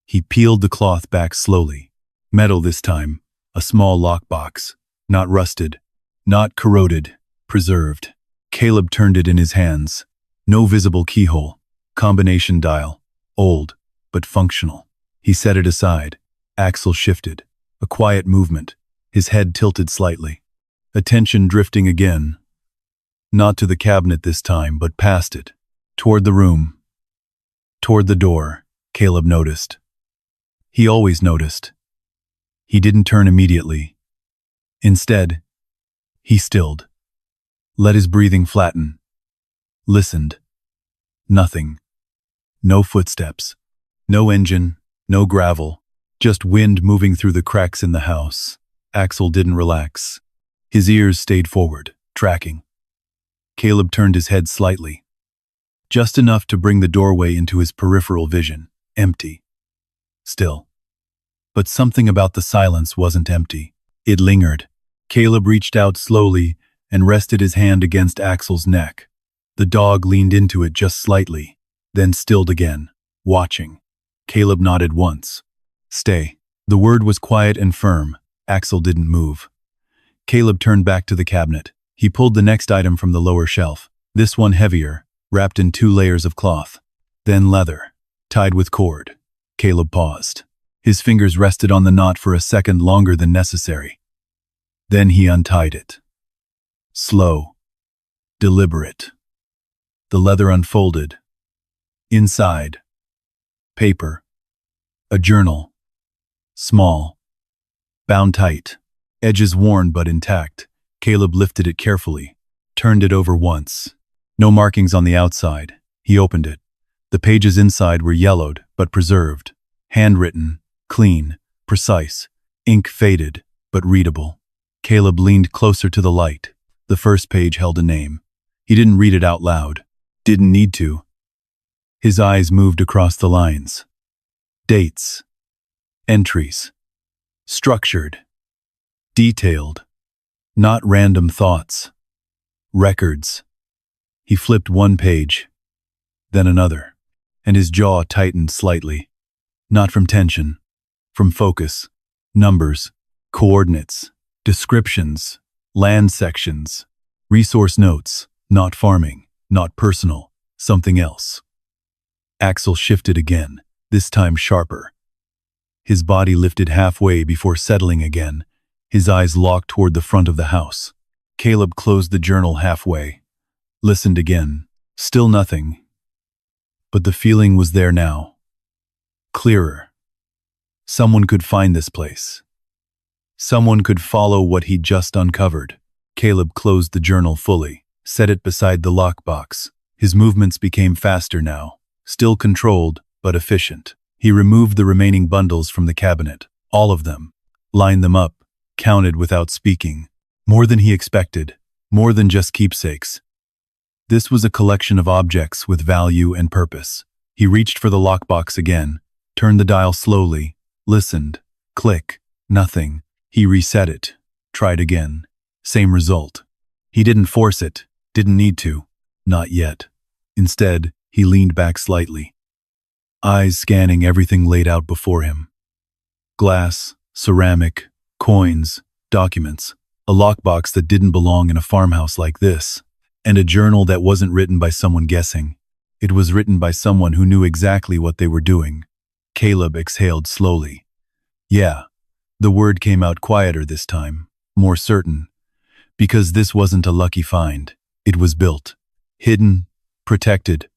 He peeled the cloth back slowly. Metal this time. A small lockbox. Not rusted. Not corroded. Preserved. Caleb turned it in his hands. No visible keyhole. Combination dial. Old, but functional. He set it aside. Axel shifted. A quiet movement. His head tilted slightly. Attention drifting again. Not to the cabinet this time, but past it. Toward the room. Toward the door, Caleb noticed. He always noticed. He didn't turn immediately. Instead, he stilled. Let his breathing flatten. Listened. Nothing. No footsteps. No engine. No gravel. Just wind moving through the cracks in the house. Axel didn't relax. His ears stayed forward, tracking. Caleb turned his head slightly. Just enough to bring the doorway into his peripheral vision. Empty. Still. But something about the silence wasn't empty. It lingered. Caleb reached out slowly and rested his hand against Axel's neck. The dog leaned into it just slightly, then stilled again, watching. Caleb nodded once. Stay. The word was quiet and firm. Axel didn't move. Caleb turned back to the cabinet. He pulled the next item from the lower shelf. This one heavier, wrapped in 2 layers of cloth. Then leather, tied with cord. Caleb paused. His fingers rested on the knot for a second longer than necessary. Then he untied it. Slow. Deliberate. The leather unfolded. Inside. Paper. A journal. Small. Bound tight. Edges worn but intact. Caleb lifted it carefully. Turned it over once. No markings on the outside. He opened it. The pages inside were yellowed but preserved. Handwritten. Clean. Precise. Ink faded, but readable. Caleb leaned closer to the light. The first page held a name. He didn't read it out loud. Didn't need to. His eyes moved across the lines. Dates. Entries. Structured. Detailed. Not random thoughts. Records. He flipped one page, then another, and his jaw tightened slightly. Not from tension. From focus. Numbers. Coordinates. Descriptions. Land sections. Resource notes. Not farming. Not personal. Something else. Axel shifted again, this time sharper. His body lifted halfway before settling again, his eyes locked toward the front of the house. Caleb closed the journal halfway. Listened again. Still nothing. But the feeling was there now. Clearer. Someone could find this place. Someone could follow what he'd just uncovered. Caleb closed the journal fully, set it beside the lockbox. His movements became faster now, still controlled, but efficient. He removed the remaining bundles from the cabinet, all of them, lined them up, counted without speaking. More than he expected, more than just keepsakes. This was a collection of objects with value and purpose. He reached for the lockbox again, turned the dial slowly, listened. Click. Nothing. He reset it. Tried again. Same result. He didn't force it. Didn't need to. Not yet. Instead, he leaned back slightly. Eyes scanning everything laid out before him. Glass, ceramic, coins, documents, a lockbox that didn't belong in a farmhouse like this, and a journal that wasn't written by someone guessing. It was written by someone who knew exactly what they were doing. Caleb exhaled slowly. Yeah, the word came out quieter this time, more certain. Because this wasn't a lucky find. It was built. Hidden. Protected.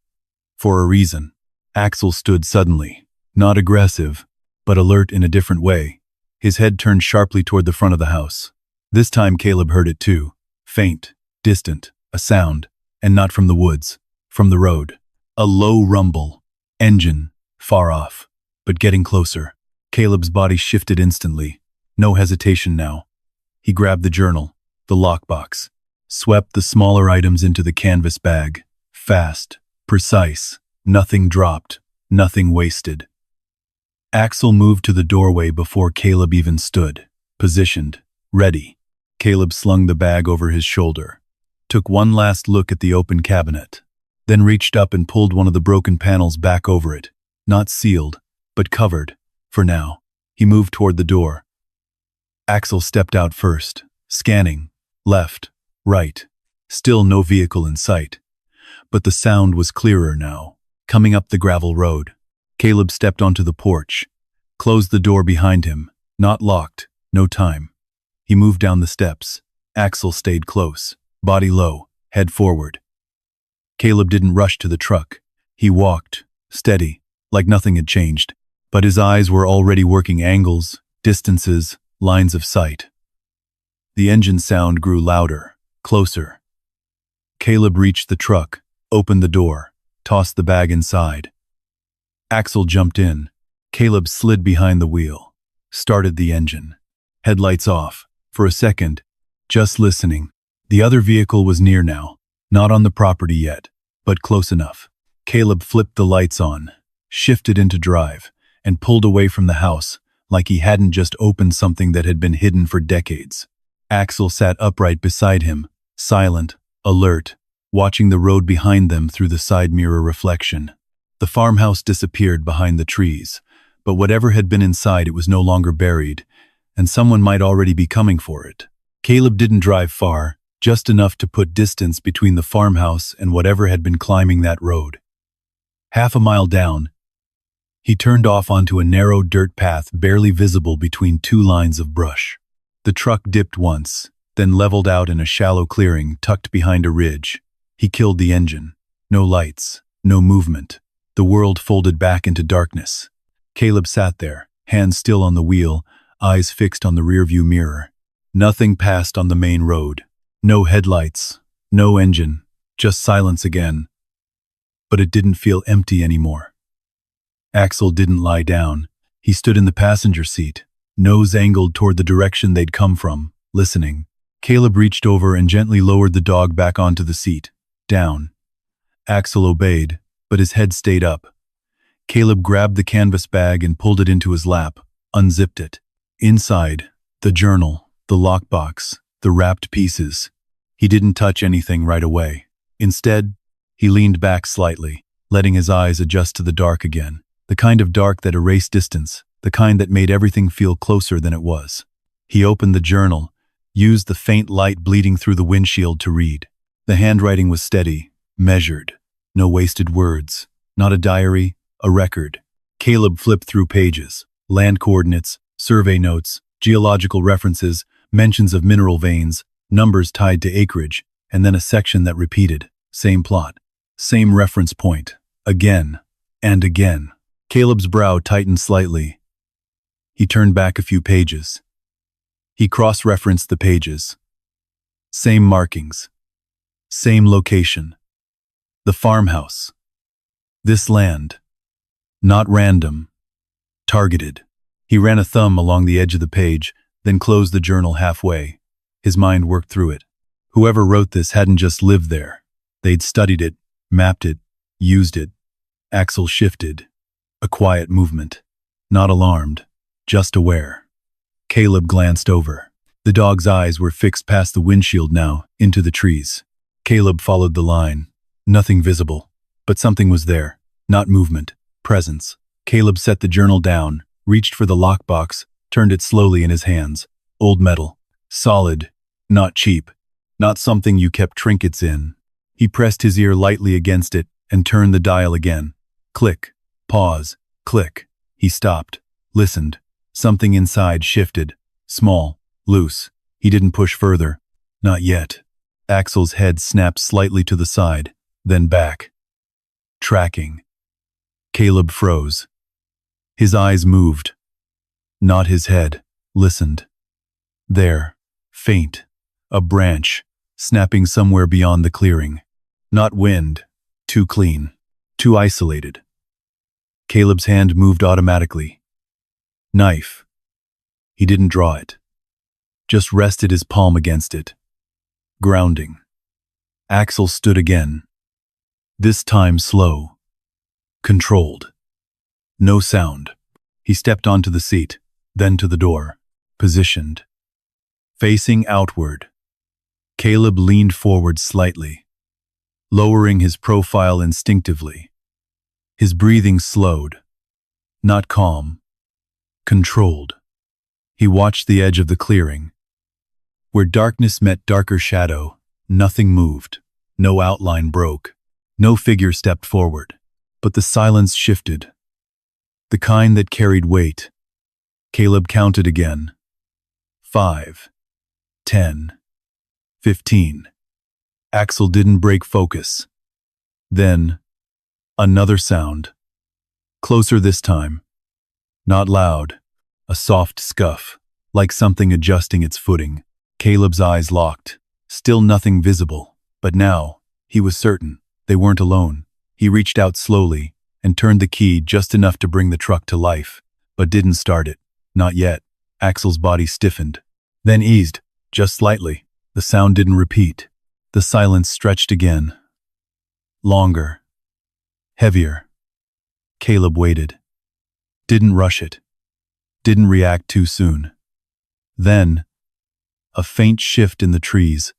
For a reason. Axel stood suddenly. Not aggressive, but alert in a different way. His head turned sharply toward the front of the house. This time Caleb heard it too. Faint. Distant. A sound. and not from the woods, from the road. A low rumble. Engine. Far off. But getting closer. Caleb's body shifted instantly. No hesitation now. He grabbed the journal, the lockbox, swept the smaller items into the canvas bag. Fast. Precise. Nothing dropped. Nothing wasted. Axel moved to the doorway before Caleb even stood. Positioned. Ready. Caleb slung the bag over his shoulder. Took one last look at the open cabinet. Then reached up and pulled one of the broken panels back over it. Not sealed, but covered. For now. He moved toward the door. Axel stepped out first, scanning. Left. Right. Still no vehicle in sight. But the sound was clearer now. Coming up the gravel road. Caleb stepped onto the porch. Closed the door behind him. Not locked. No time. He moved down the steps. Axel stayed close. Body low. Head forward. Caleb didn't rush to the truck. He walked. Steady. Like nothing had changed. But his eyes were already working angles, distances, lines of sight. The engine sound grew louder. Closer. Caleb reached the truck. Opened the door. Tossed the bag inside. Axel jumped in. Caleb slid behind the wheel. Started the engine. Headlights off. For a second. Just listening. The other vehicle was near now. Not on the property yet. But close enough. Caleb flipped the lights on. Shifted into drive. And pulled away from the house. Like he hadn't just opened something that had been hidden for decades. Axel sat upright beside him. Silent. Alert. Watching the road behind them through the side mirror reflection. The farmhouse disappeared behind the trees, but whatever had been inside it was no longer buried, and someone might already be coming for it. Caleb didn't drive far, just enough to put distance between the farmhouse and whatever had been climbing that road. Half a mile down, he turned off onto a narrow dirt path barely visible between two lines of brush. The truck dipped once, then leveled out in a shallow clearing tucked behind a ridge. He killed the engine. No lights, no movement. The world folded back into darkness. Caleb sat there, hands still on the wheel, eyes fixed on the rearview mirror. Nothing passed on the main road. No headlights, no engine, just silence again. But it didn't feel empty anymore. Axel didn't lie down. He stood in the passenger seat, nose angled toward the direction they'd come from, listening. Caleb reached over and gently lowered the dog back onto the seat. Down. Axel obeyed, but his head stayed up. Caleb grabbed the canvas bag and pulled it into his lap, unzipped it. Inside, the journal, the lockbox, the wrapped pieces. He didn't touch anything right away. Instead, he leaned back slightly, letting his eyes adjust to the dark again. The kind of dark that erased distance, the kind that made everything feel closer than it was. He opened the journal, used the faint light bleeding through the windshield to read. The handwriting was steady, measured. No wasted words. Not a diary, a record. Caleb flipped through pages. Land coordinates, survey notes, geological references, mentions of mineral veins, numbers tied to acreage, and then a section that repeated. Same plot. Same reference point. Again. And again. Caleb's brow tightened slightly. He turned back a few pages. He cross-referenced the pages. Same markings. Same location. The farmhouse. This land. Not random. Targeted. He ran a thumb along the edge of the page, then closed the journal halfway. His mind worked through it. Whoever wrote this hadn't just lived there. They'd studied it, mapped it, used it. Axel shifted. A quiet movement. Not alarmed, just aware. Caleb glanced over. The dog's eyes were fixed past the windshield now, into the trees. Caleb followed the line. Nothing visible, but something was there. Not movement, presence. Caleb set the journal down, reached for the lockbox, turned it slowly in his hands. Old metal. Solid. Not cheap. Not something you kept trinkets in. He pressed his ear lightly against it and turned the dial again. Click. Pause. Click. He stopped. Listened. Something inside shifted. Small. Loose. He didn't push further. Not yet. Axel's head snapped slightly to the side, then back. Tracking. Caleb froze. His eyes moved. Not his head. Listened. There. Faint. A branch. Snapping somewhere beyond the clearing. Not wind. Too clean. Too isolated. Caleb's hand moved automatically. Knife. He didn't draw it. Just rested his palm against it. Grounding. Axel stood again. This time slow. Controlled. No sound. He stepped onto the seat, then to the door. Positioned. Facing outward. Caleb leaned forward slightly, lowering his profile instinctively. His breathing slowed. Not calm. Controlled. He watched the edge of the clearing. Where darkness met darker shadow, nothing moved. No outline broke. No figure stepped forward. But the silence shifted. The kind that carried weight. Caleb counted again. 5, 10, 15. Axel didn't break focus. Then, another sound. Closer this time. Not loud. A soft scuff, like something adjusting its footing. Caleb's eyes locked. Still nothing visible. But now, he was certain, they weren't alone. He reached out slowly and turned the key just enough to bring the truck to life, but didn't start it. Not yet. Axel's body stiffened, then eased, just slightly. The sound didn't repeat. The silence stretched again. Longer. Heavier. Caleb waited. Didn't rush it. Didn't react too soon. Then, a faint shift in the trees.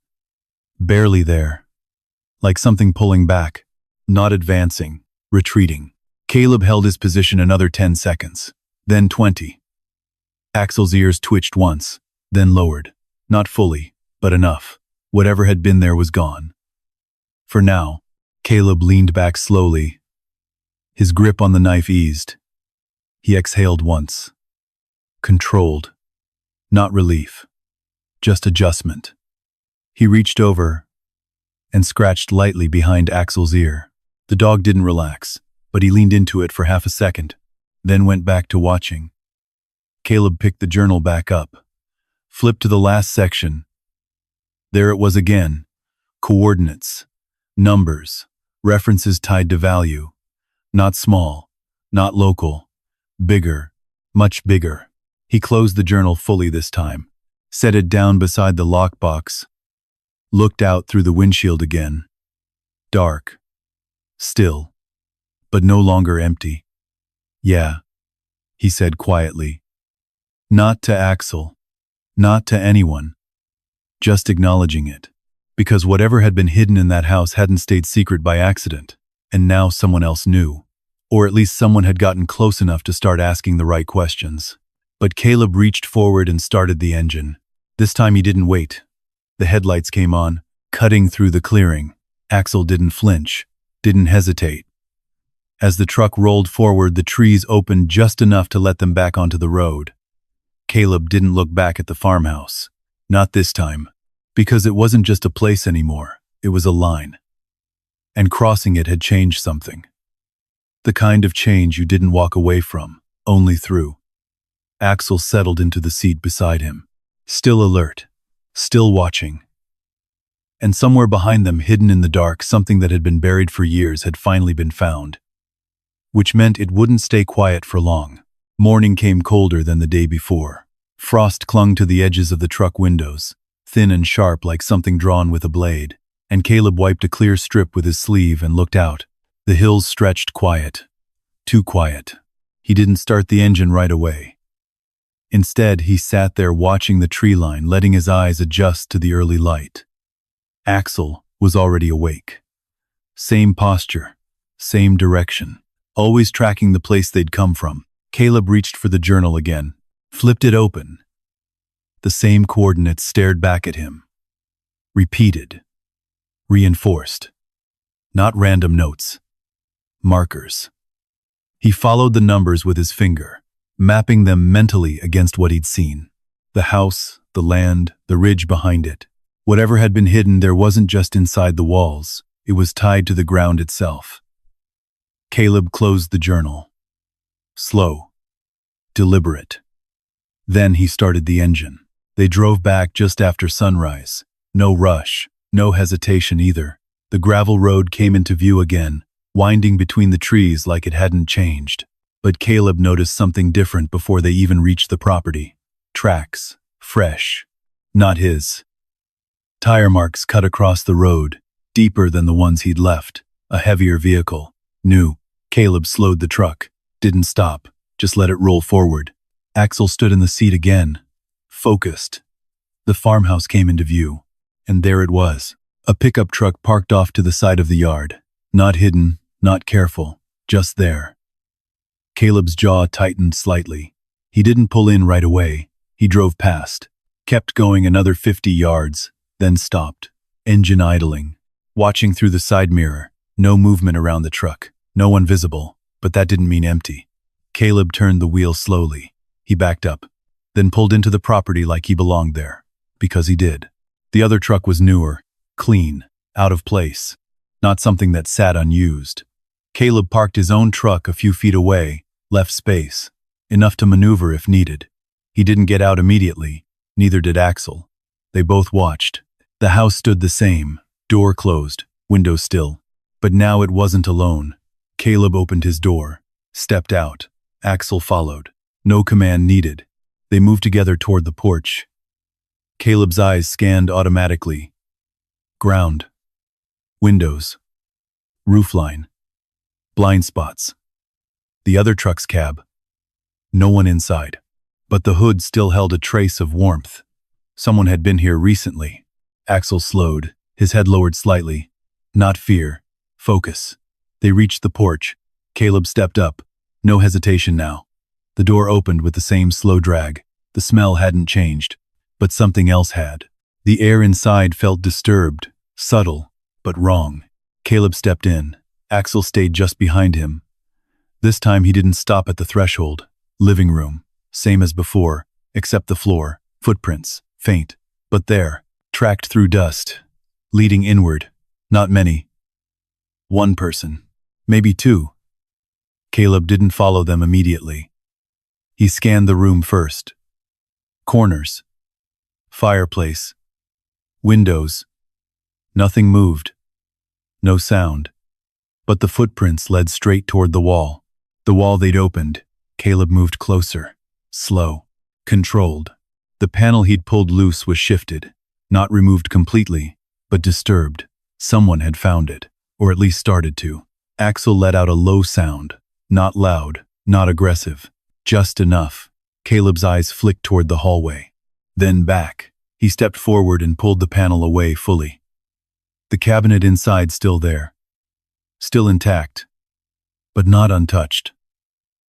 Barely there. Like something pulling back. Not advancing. Retreating. Caleb held his position another 10 seconds. Then 20. Axel's ears twitched once, then lowered. Not fully, but enough. Whatever had been there was gone. For now, Caleb leaned back slowly. His grip on the knife eased. He exhaled once. Controlled. Not relief. Just adjustment. He reached over and scratched lightly behind Axel's ear. The dog didn't relax, but he leaned into it for half a second, then went back to watching. Caleb picked the journal back up, flipped to the last section. There it was again. Coordinates, numbers, references tied to value. Not small, not local, bigger, much bigger. He closed the journal fully this time, set it down beside the lockbox, looked out through the windshield again. Dark. Still. But no longer empty. Yeah, he said quietly. Not to Axel. Not to anyone. Just acknowledging it. Because whatever had been hidden in that house hadn't stayed secret by accident, and now someone else knew. Or at least someone had gotten close enough to start asking the right questions. But Caleb reached forward and started the engine. This time he didn't wait. The headlights came on, cutting through the clearing. Axel didn't flinch, didn't hesitate. As the truck rolled forward, the trees opened just enough to let them back onto the road. Caleb didn't look back at the farmhouse. Not this time. Because it wasn't just a place anymore, it was a line. And crossing it had changed something. The kind of change you didn't walk away from, only through. Axel settled into the seat beside him, still alert, still watching. And somewhere behind them, hidden in the dark, something that had been buried for years had finally been found. Which meant it wouldn't stay quiet for long. Morning came colder than the day before. Frost clung to the edges of the truck windows, thin and sharp like something drawn with a blade, and Caleb wiped a clear strip with his sleeve and looked out. The hills stretched quiet. Too quiet. He didn't start the engine right away. Instead, he sat there watching the tree line, letting his eyes adjust to the early light. Axel was already awake. Same posture, same direction, always tracking the place they'd come from. Caleb reached for the journal again, flipped it open. The same coordinates stared back at him. Repeated. Reinforced. Not random notes. Markers. He followed the numbers with his finger, mapping them mentally against what he'd seen. The house, the land, the ridge behind it. Whatever had been hidden there wasn't just inside the walls, it was tied to the ground itself. Caleb closed the journal. Slow. Deliberate. Then he started the engine. They drove back just after sunrise. No rush, no hesitation either. The gravel road came into view again, winding between the trees like it hadn't changed. But Caleb noticed something different before they even reached the property. Tracks. Fresh. Not his. Tire marks cut across the road, deeper than the ones he'd left. A heavier vehicle. New. Caleb slowed the truck. Didn't stop. Just let it roll forward. Axel stood in the seat again. Focused. The farmhouse came into view. And there it was. A pickup truck parked off to the side of the yard. Not hidden, not careful. Just there. Caleb's jaw tightened slightly. He didn't pull in right away. He drove past. Kept going another 50 yards. Then stopped. Engine idling. Watching through the side mirror. No movement around the truck. No one visible. But that didn't mean empty. Caleb turned the wheel slowly. He backed up. Then pulled into the property like he belonged there. Because he did. The other truck was newer. Clean. Out of place. Not something that sat unused. Caleb parked his own truck a few feet away. Left space. Enough to maneuver if needed. He didn't get out immediately. Neither did Axel. They both watched. The house stood the same. Door closed. Window still. But now it wasn't alone. Caleb opened his door. Stepped out. Axel followed. No command needed. They moved together toward the porch. Caleb's eyes scanned automatically. Ground. Windows. Roofline. Blind spots. The other truck's cab. No one inside. But the hood still held a trace of warmth. Someone had been here recently. Axel slowed, his head lowered slightly. Not fear. Focus. They reached the porch. Caleb stepped up. No hesitation now. The door opened with the same slow drag. The smell hadn't changed. But something else had. The air inside felt disturbed. Subtle. But wrong. Caleb stepped in. Axel stayed just behind him. This time he didn't stop at the threshold. Living room. Same as before. Except the floor. Footprints. Faint. But there. Tracked through dust. Leading inward. Not many. One person. Maybe two. Caleb didn't follow them immediately. He scanned the room first. Corners. Fireplace. Windows. Nothing moved. No sound. But the footprints led straight toward the wall. The wall they'd opened. Caleb moved closer. Slow. Controlled. The panel he'd pulled loose was shifted. Not removed completely, but disturbed. Someone had found it, or at least started to. Axel let out a low sound. Not loud, not aggressive. Just enough. Caleb's eyes flicked toward the hallway. Then back. He stepped forward and pulled the panel away fully. The cabinet inside still there. Still intact. But not untouched.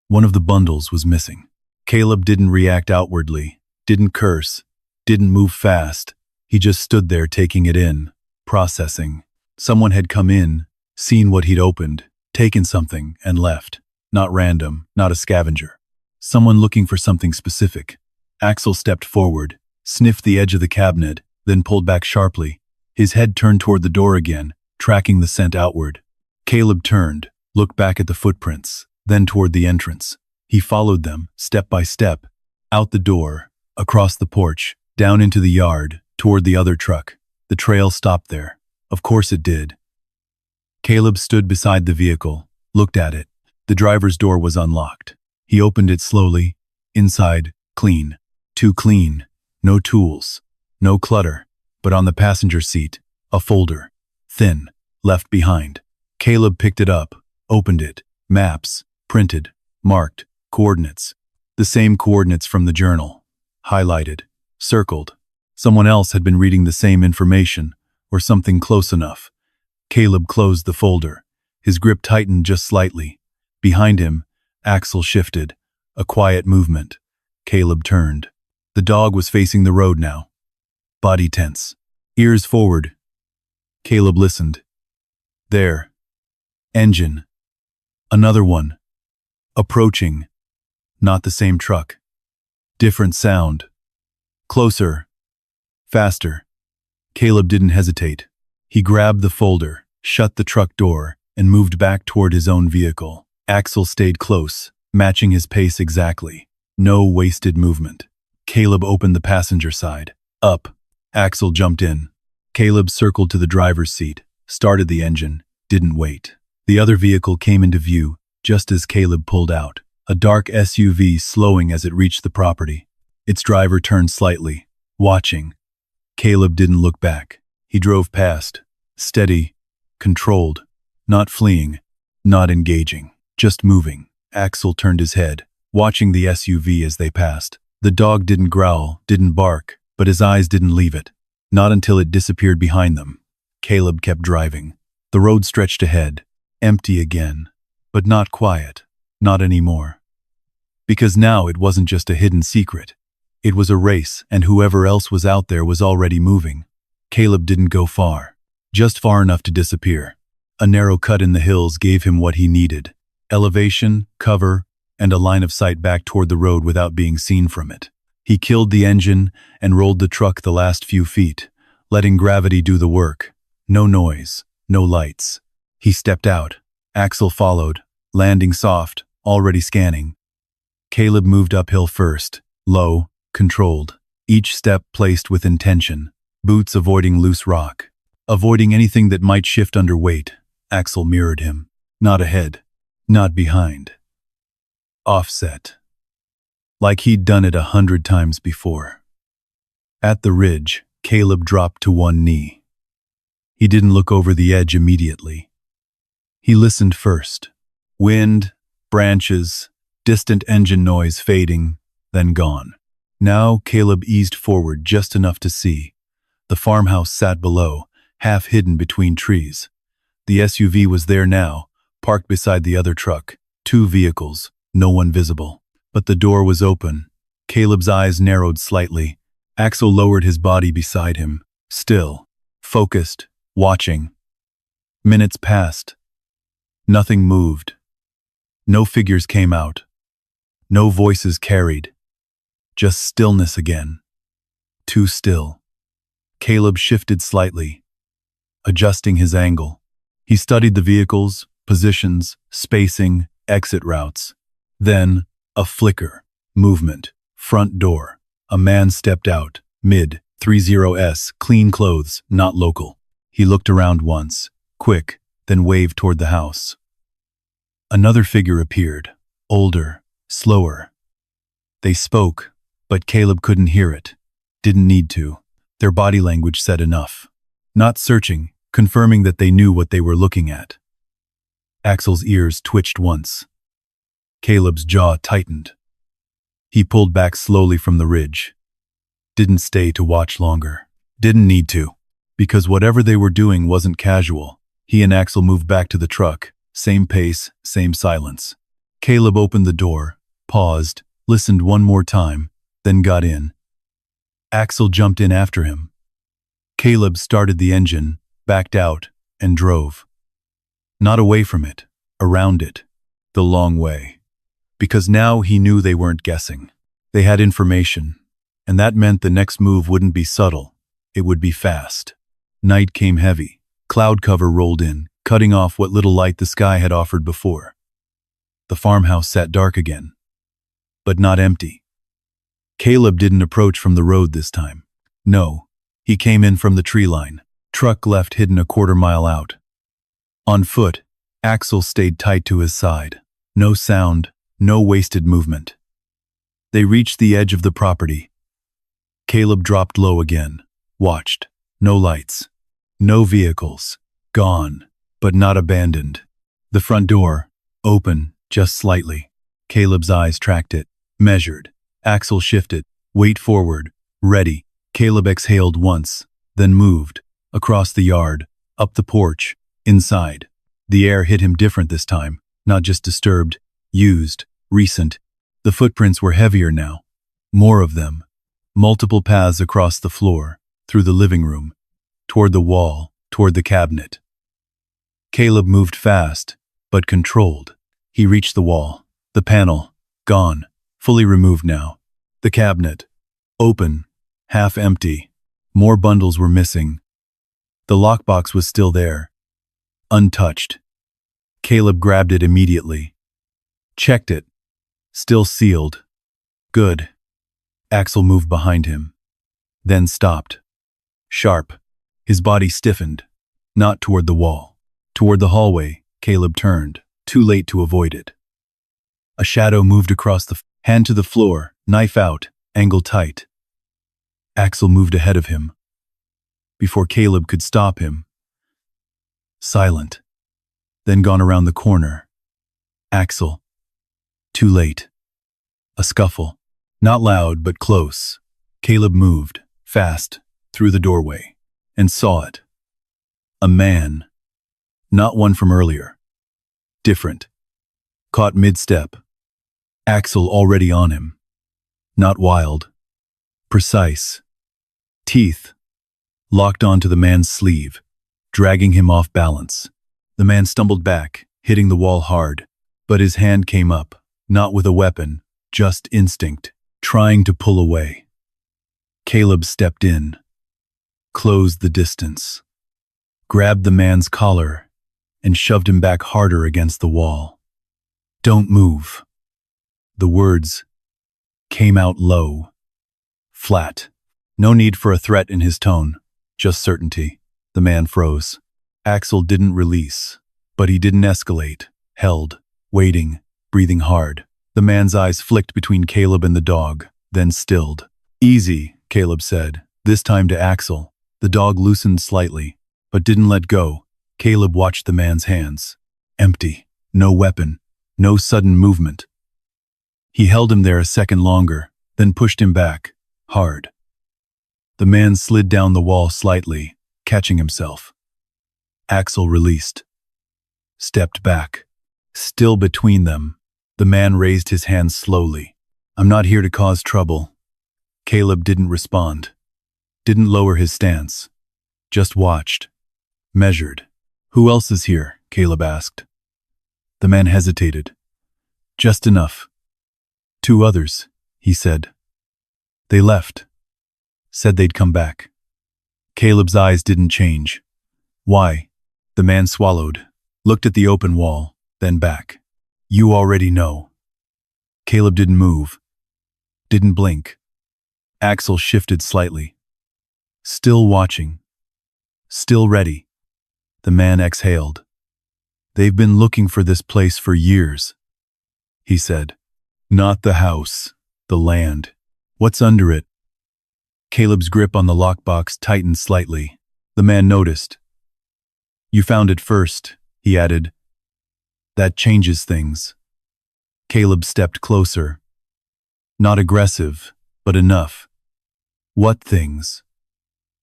One of the bundles was missing. Caleb didn't react outwardly, didn't curse, didn't move fast. He just stood there taking it in, processing. Someone had come in, seen what he'd opened, taken something, and left. Not random, not a scavenger. Someone looking for something specific. Axel stepped forward, sniffed the edge of the cabinet, then pulled back sharply. His head turned toward the door again, tracking the scent outward. Caleb turned, looked back at the footprints, then toward the entrance. He followed them, step by step, out the door, across the porch, down into the yard, toward the other truck. The trail stopped there. Of course it did. Caleb stood beside the vehicle, looked at it. The driver's door was unlocked. He opened it slowly. Inside, clean. Too clean. No tools. No clutter. But on the passenger seat, a folder. Thin. Left behind. Caleb picked it up, opened it. Maps. Printed. Marked. Coordinates. The same coordinates from the journal. Highlighted. Circled. Someone else had been reading the same information, or something close enough. Caleb closed the folder. His grip tightened just slightly. Behind him, Axel shifted. A quiet movement. Caleb turned. The dog was facing the road now. Body tense. Ears forward. Caleb listened. There. Engine. Another one. Approaching. Not the same truck. Different sound. Closer. Faster. Caleb didn't hesitate. He grabbed the folder, shut the truck door, and moved back toward his own vehicle. Axel stayed close, matching his pace exactly. No wasted movement. Caleb opened the passenger side. Up. Axel jumped in. Caleb circled to the driver's seat. started the engine, didn't wait. The other vehicle came into view, just as Caleb pulled out, a dark SUV slowing as it reached the property. Its driver turned slightly, watching. Caleb didn't look back. He drove past, steady, controlled, not fleeing, not engaging, just moving. Axel turned his head, watching the SUV as they passed. The dog didn't growl, didn't bark, but his eyes didn't leave it. Not until it disappeared behind them. Caleb kept driving. The road stretched ahead, empty again, but not quiet, not anymore. Because now it wasn't just a hidden secret. It was a race, and whoever else was out there was already moving. Caleb didn't go far, just far enough to disappear. A narrow cut in the hills gave him what he needed: elevation, cover, and a line of sight back toward the road without being seen from it. He killed the engine and rolled the truck the last few feet, letting gravity do the work. No noise, no lights. He stepped out. Axel followed, landing soft, already scanning. Caleb moved uphill first, low, controlled, each step placed with intention, boots avoiding loose rock, avoiding anything that might shift under weight. Axel mirrored him. Not ahead, not behind. Offset. Like he'd done it 100 times before. At the ridge, Caleb dropped to one knee. He didn't look over the edge immediately. He listened first. Wind, branches, distant engine noise fading, then gone. Now Caleb eased forward just enough to see. The farmhouse sat below, half hidden between trees. The SUV was there now, parked beside the other truck. 2 vehicles, no one visible. But the door was open. Caleb's eyes narrowed slightly. Axel lowered his body beside him, still, focused, watching. Minutes passed. Nothing moved. No figures came out. No voices carried. Just stillness again. Too still. Caleb shifted slightly, adjusting his angle. He studied the vehicles, positions, spacing, exit routes. Then, a flicker, movement, front door. A man stepped out, mid, 30s, clean clothes, not local. He looked around once, quick, then waved toward the house. Another figure appeared, older, slower. They spoke, but Caleb couldn't hear it. Didn't need to. Their body language said enough. Not searching, confirming that they knew what they were looking at. Axel's ears twitched once. Caleb's jaw tightened. He pulled back slowly from the ridge. Didn't stay to watch longer. Didn't need to. Because whatever they were doing wasn't casual. He and Axel moved back to the truck. Same pace, same silence. Caleb opened the door, paused, listened one more time, then got in. Axel jumped in after him. Caleb started the engine, backed out, and drove. Not away from it, around it, the long way. Because now he knew they weren't guessing. They had information, and that meant the next move wouldn't be subtle, it would be fast. Night came heavy. Cloud cover rolled in, cutting off what little light the sky had offered before. The farmhouse sat dark again, but not empty. Caleb didn't approach from the road this time. No, he came in from the tree line. Truck left hidden a quarter-mile out. On foot, Axel stayed tight to his side. No sound, no wasted movement. They reached the edge of the property. Caleb dropped low again, watched. No lights. No vehicles. Gone, but not abandoned. The front door, open, just slightly. Caleb's eyes tracked it, measured. Axel shifted, weight forward, ready. Caleb exhaled once, then moved. Across the yard, up the porch, inside. The air hit him different this time, not just disturbed, used, recent. The footprints were heavier now. More of them. Multiple paths across the floor, through the living room, toward the wall, toward the cabinet. Caleb moved fast, but controlled. He reached the wall. The panel, gone, fully removed now. The cabinet, open, half empty. More bundles were missing. The lockbox was still there, untouched. Caleb grabbed it immediately. Checked it. Still sealed. Good. Axel moved behind him. Then stopped. Sharp. His body stiffened. Not toward the wall. Toward the hallway, Caleb turned, too late to avoid it. A shadow moved across the hand to the floor, knife out, angle tight. Axel moved ahead of him. Before Caleb could stop him. Silent. Then gone around the corner. Axel. Too late. A scuffle. Not loud, but close. Caleb moved, fast, through the doorway, and saw it. A man. Not one from earlier. Different. Caught mid-step. Axel already on him. Not wild. Precise. Teeth. Locked onto the man's sleeve, dragging him off balance. The man stumbled back, hitting the wall hard, but his hand came up, not with a weapon, just instinct, trying to pull away. Caleb stepped in, closed the distance, grabbed the man's collar, and shoved him back harder against the wall. "Don't move." The words came out low, flat. No need for a threat in his tone, just certainty. The man froze. Axel didn't release, but he didn't escalate, held, waiting, breathing hard. The man's eyes flicked between Caleb and the dog, then stilled. "Easy," Caleb said, this time to Axel. The dog loosened slightly, but didn't let go. Caleb watched the man's hands. Empty. No weapon. No sudden movement. He held him there a second longer, then pushed him back, hard. The man slid down the wall slightly, catching himself. Axel released. Stepped back. Still between them, the man raised his hands slowly. "I'm not here to cause trouble." Caleb didn't respond. Didn't lower his stance. Just watched. Measured. "Who else is here?" Caleb asked. The man hesitated. "Just enough." "2 others," he said. "They left. Said they'd come back." Caleb's eyes didn't change. "Why?" The man swallowed, looked at the open wall, then back. "You already know." Caleb didn't move. Didn't blink. Axel shifted slightly. Still watching. Still ready. The man exhaled. "They've been looking for this place for years," he said. "Not the house, the land. What's under it?" Caleb's grip on the lockbox tightened slightly. The man noticed. "You found it first," he added. "That changes things." Caleb stepped closer. Not aggressive, but enough. "What things?"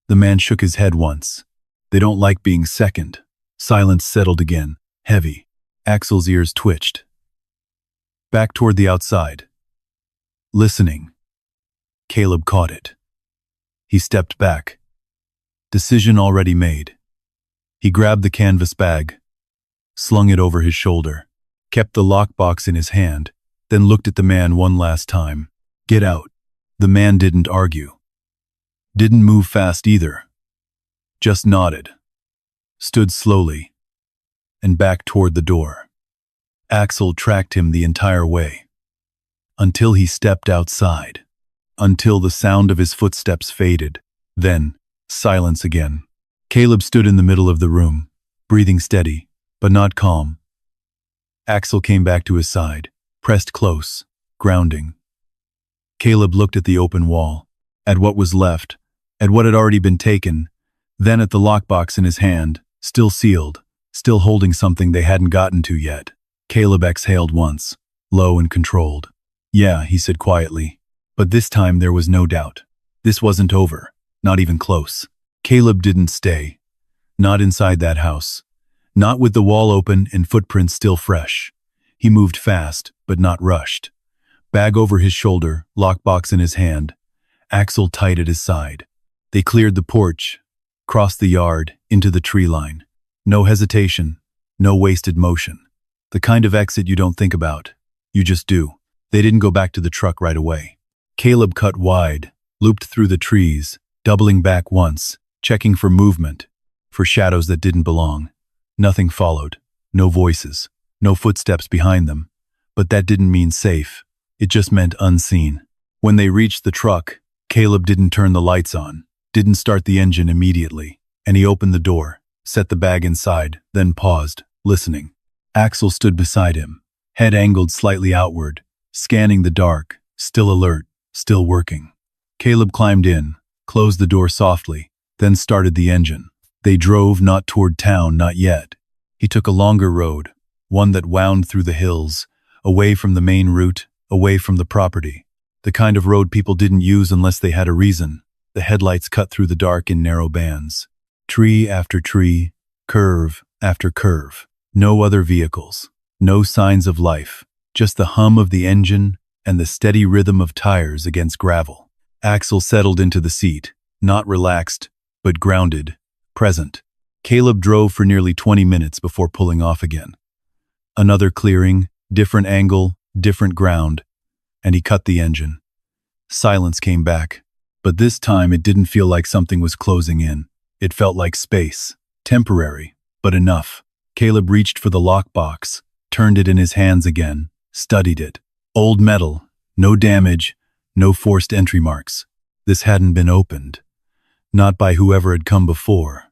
The man shook his head once. "They don't like being second." Silence settled again, heavy. Axel's ears twitched. Back toward the outside. Listening. Caleb caught it. He stepped back. Decision already made. He grabbed the canvas bag, slung it over his shoulder, kept the lockbox in his hand, then looked at the man one last time. "Get out." The man didn't argue. Didn't move fast either. Just nodded. Stood slowly, and backed toward the door. Axel tracked him the entire way. Until he stepped outside. Until the sound of his footsteps faded. Then, silence again. Caleb stood in the middle of the room, breathing steady, but not calm. Axel came back to his side, pressed close, grounding. Caleb looked at the open wall, at what was left, at what had already been taken, then at the lockbox in his hand, still sealed, still holding something they hadn't gotten to yet. Caleb exhaled once, low and controlled. "Yeah," he said quietly, but this time there was no doubt. This wasn't over, not even close. Caleb didn't stay. Not inside that house. Not with the wall open and footprints still fresh. He moved fast, but not rushed. Bag over his shoulder, lockbox in his hand. Axel tight at his side. They cleared the porch, crossed the yard, into the tree line. No hesitation, no wasted motion. The kind of exit you don't think about. You just do. They didn't go back to the truck right away. Caleb cut wide, looped through the trees, doubling back once, checking for movement, for shadows that didn't belong. Nothing followed. No voices. No footsteps behind them. But that didn't mean safe. It just meant unseen. When they reached the truck, Caleb didn't turn the lights on, didn't start the engine immediately, and he opened the door, set the bag inside, then paused, listening. Axel stood beside him, head angled slightly outward, scanning the dark, still alert, still working. Caleb climbed in, closed the door softly, then started the engine. They drove not toward town, not yet. He took a longer road, one that wound through the hills, away from the main route, away from the property. The kind of road people didn't use unless they had a reason. The headlights cut through the dark in narrow bands. Tree after tree, curve after curve. No other vehicles. No signs of life. Just the hum of the engine and the steady rhythm of tires against gravel. Axel settled into the seat, not relaxed, but grounded, present. Caleb drove for nearly 20 minutes before pulling off again. Another clearing, different angle, different ground, and he cut the engine. Silence came back, but this time it didn't feel like something was closing in. It felt like space, temporary, but enough. Caleb reached for the lockbox, turned it in his hands again, studied it. Old metal, no damage, no forced entry marks. This hadn't been opened. Not by whoever had come before.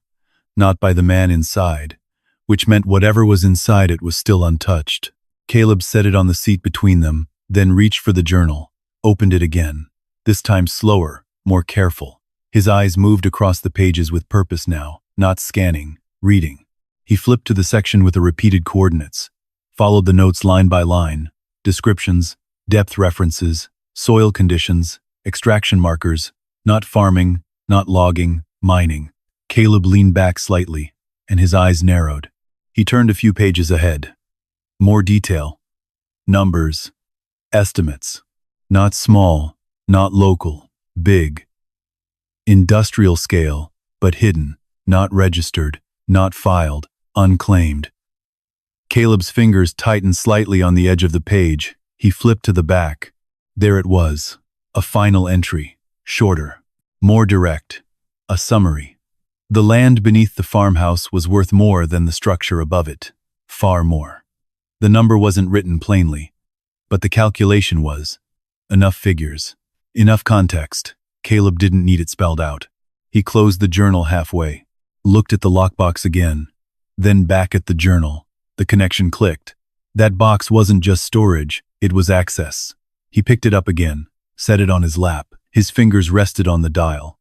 Not by the man inside, which meant whatever was inside it was still untouched. Caleb set it on the seat between them, then reached for the journal, opened it again. This time slower, more careful. His eyes moved across the pages with purpose now, not scanning, reading. He flipped to the section with the repeated coordinates, followed the notes line by line, descriptions, depth references, soil conditions, extraction markers, not farming, not logging, mining. Caleb leaned back slightly, and his eyes narrowed. He turned a few pages ahead. More detail. Numbers. Estimates. Not small, not local, big. Industrial scale, but hidden, not registered, not filed, unclaimed. Caleb's fingers tightened slightly on the edge of the page. He flipped to the back. There it was. A final entry. Shorter. More direct. A summary. The land beneath the farmhouse was worth more than the structure above it. Far more. The number wasn't written plainly, but the calculation was. Enough figures. Enough context. Caleb didn't need it spelled out. He closed the journal halfway, looked at the lockbox again, then back at the journal. The connection clicked. That box wasn't just storage, it was access. He picked it up again, set it on his lap. His fingers rested on the dial.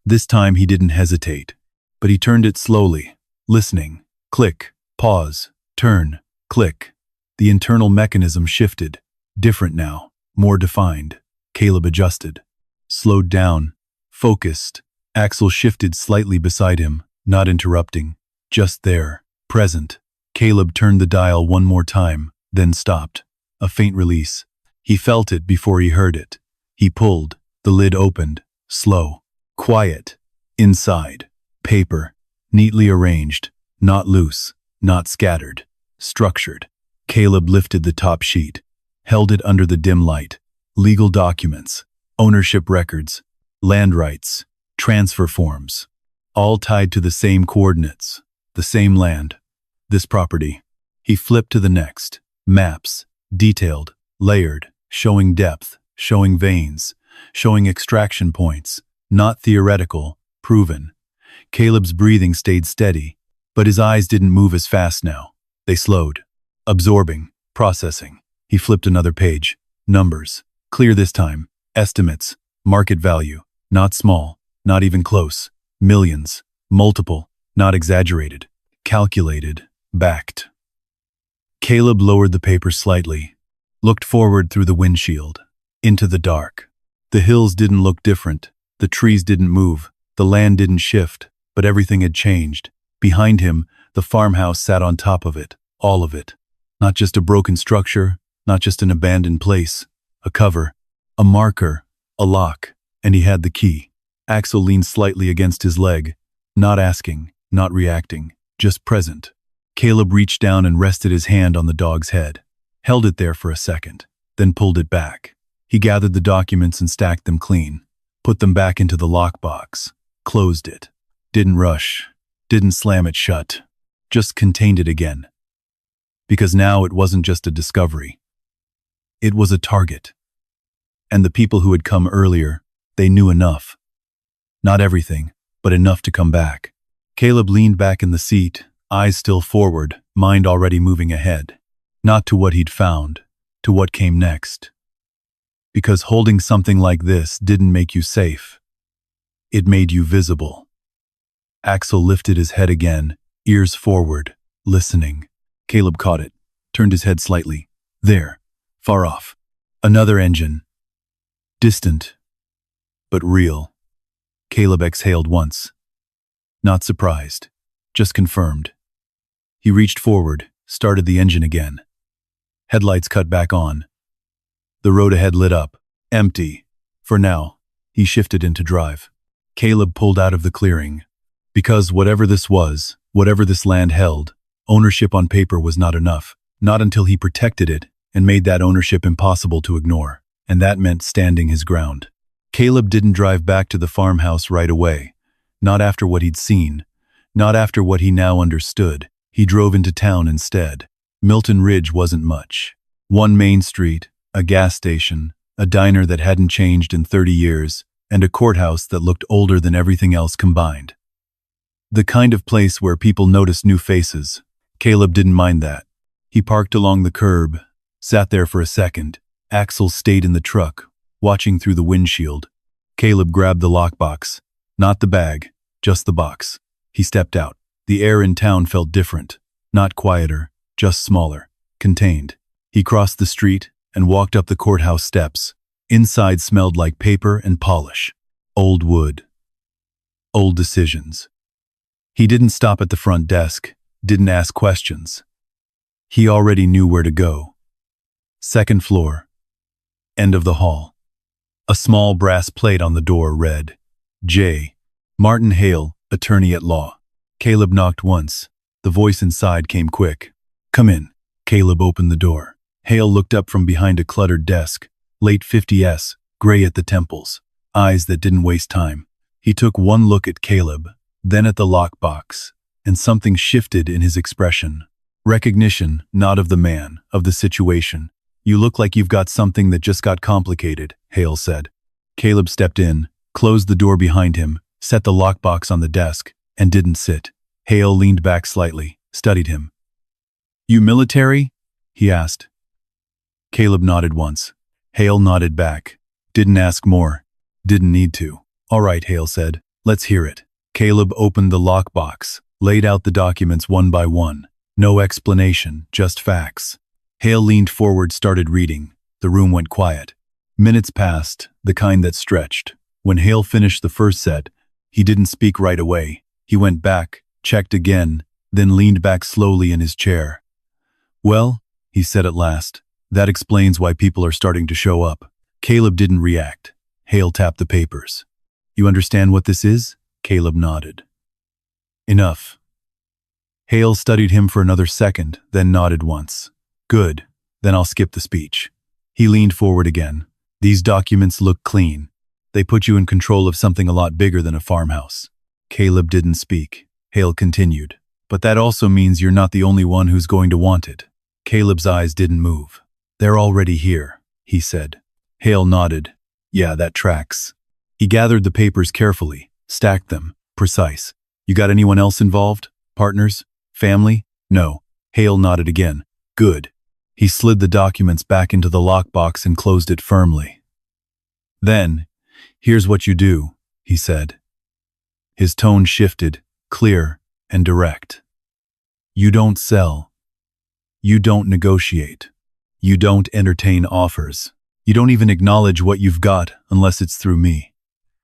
This time he didn't hesitate, but he turned it slowly, listening. Click, pause, turn, click. The internal mechanism shifted, different now, more defined. Caleb adjusted, slowed down, focused. Axel shifted slightly beside him, not interrupting, just there, present. Caleb turned the dial one more time, then stopped. A faint release. He felt it before he heard it. He pulled, the lid opened, slow. Quiet. Inside. Paper. Neatly arranged. Not loose. Not scattered. Structured. Caleb lifted the top sheet. Held it under the dim light. Legal documents. Ownership records. Land rights. Transfer forms. All tied to the same coordinates. The same land. This property. He flipped to the next. Maps. Detailed. Layered. Showing depth. Showing veins. Showing extraction points. Not theoretical, proven. Caleb's breathing stayed steady, but his eyes didn't move as fast now. They slowed. Absorbing, processing. He flipped another page. Numbers. Clear this time. Estimates. Market value. Not small. Not even close. Millions. Multiple. Not exaggerated. Calculated. Backed. Caleb lowered the paper slightly. Looked forward through the windshield. Into the dark. The hills didn't look different. The trees didn't move, the land didn't shift, but everything had changed. Behind him, the farmhouse sat on top of it, all of it. Not just a broken structure, not just an abandoned place. A cover, a marker, a lock, and he had the key. Axel leaned slightly against his leg, not asking, not reacting, just present. Caleb reached down and rested his hand on the dog's head, held it there for a second, then pulled it back. He gathered the documents and stacked them clean. Put them back into the lockbox, closed it, didn't rush, didn't slam it shut, just contained it again. Because now it wasn't just a discovery. It was a target. And the people who had come earlier, they knew enough. Not everything, but enough to come back. Caleb leaned back in the seat, eyes still forward, mind already moving ahead. Not to what he'd found, to what came next. Because holding something like this didn't make you safe. It made you visible. Axel lifted his head again, ears forward, listening. Caleb caught it, turned his head slightly. There, far off. Another engine. Distant, but real. Caleb exhaled once. Not surprised, just confirmed. He reached forward, started the engine again. Headlights cut back on. The road ahead lit up, empty. For now, he shifted into drive. Caleb pulled out of the clearing. Because whatever this was, whatever this land held, ownership on paper was not enough. Not until he protected it and made that ownership impossible to ignore. And that meant standing his ground. Caleb didn't drive back to the farmhouse right away. Not after what he'd seen. Not after what he now understood. He drove into town instead. Milton Ridge wasn't much. One main street, a gas station, a diner that hadn't changed in 30 years, and a courthouse that looked older than everything else combined. The kind of place where people noticed new faces. Caleb didn't mind that. He parked along the curb, sat there for a second. Axel stayed in the truck, watching through the windshield. Caleb grabbed the lockbox. Not the bag, just the box. He stepped out. The air in town felt different. Not quieter, just smaller, contained. He crossed the street and walked up the courthouse steps. Inside smelled like paper and polish. Old wood. Old decisions. He didn't stop at the front desk, didn't ask questions. He already knew where to go. Second floor. End of the hall. A small brass plate on the door read, J. Martin Hale, attorney at law. Caleb knocked once. The voice inside came quick. Come in. Caleb opened the door. Hale looked up from behind a cluttered desk. Late 50s, gray at the temples. Eyes that didn't waste time. He took one look at Caleb, then at the lockbox, and something shifted in his expression. Recognition, not of the man, of the situation. You look like you've got something that just got complicated, Hale said. Caleb stepped in, closed the door behind him, set the lockbox on the desk, and didn't sit. Hale leaned back slightly, studied him. You military? He asked. Caleb nodded once. Hale nodded back. Didn't ask more. Didn't need to. All right, Hale said. Let's hear it. Caleb opened the lockbox, laid out the documents one by one. No explanation, just facts. Hale leaned forward, started reading. The room went quiet. Minutes passed, the kind that stretched. When Hale finished the first set, he didn't speak right away. He went back, checked again, then leaned back slowly in his chair. Well, he said at last, that explains why people are starting to show up. Caleb didn't react. Hale tapped the papers. You understand what this is? Caleb nodded. Enough. Hale studied him for another second, then nodded once. Good, then I'll skip the speech. He leaned forward again. These documents look clean. They put you in control of something a lot bigger than a farmhouse. Caleb didn't speak. Hale continued. But that also means you're not the only one who's going to want it. Caleb's eyes didn't move. They're already here, he said. Hale nodded. Yeah, that tracks. He gathered the papers carefully, stacked them, precise. You got anyone else involved? Partners? Family? No. Hale nodded again. Good. He slid the documents back into the lockbox and closed it firmly. Then, here's what you do, he said. His tone shifted, clear and direct. You don't sell. You don't negotiate. You don't entertain offers. You don't even acknowledge what you've got unless it's through me.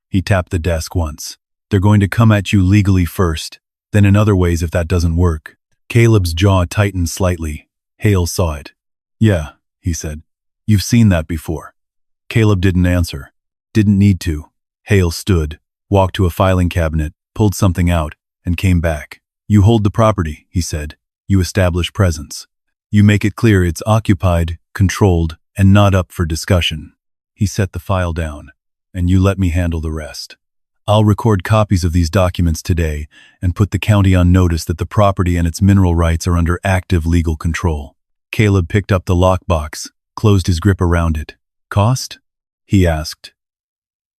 He tapped the desk once. They're going to come at you legally first, then in other ways if that doesn't work. Caleb's jaw tightened slightly. Hale saw it. Yeah, he said. You've seen that before. Caleb didn't answer. Didn't need to. Hale stood, walked to a filing cabinet, pulled something out, and came back. You hold the property, he said. You establish presence. You make it clear it's occupied, controlled, and not up for discussion. He set the file down. And you let me handle the rest. I'll record copies of these documents today and put the county on notice that the property and its mineral rights are under active legal control. Caleb picked up the lockbox, closed his grip around it. Cost? He asked.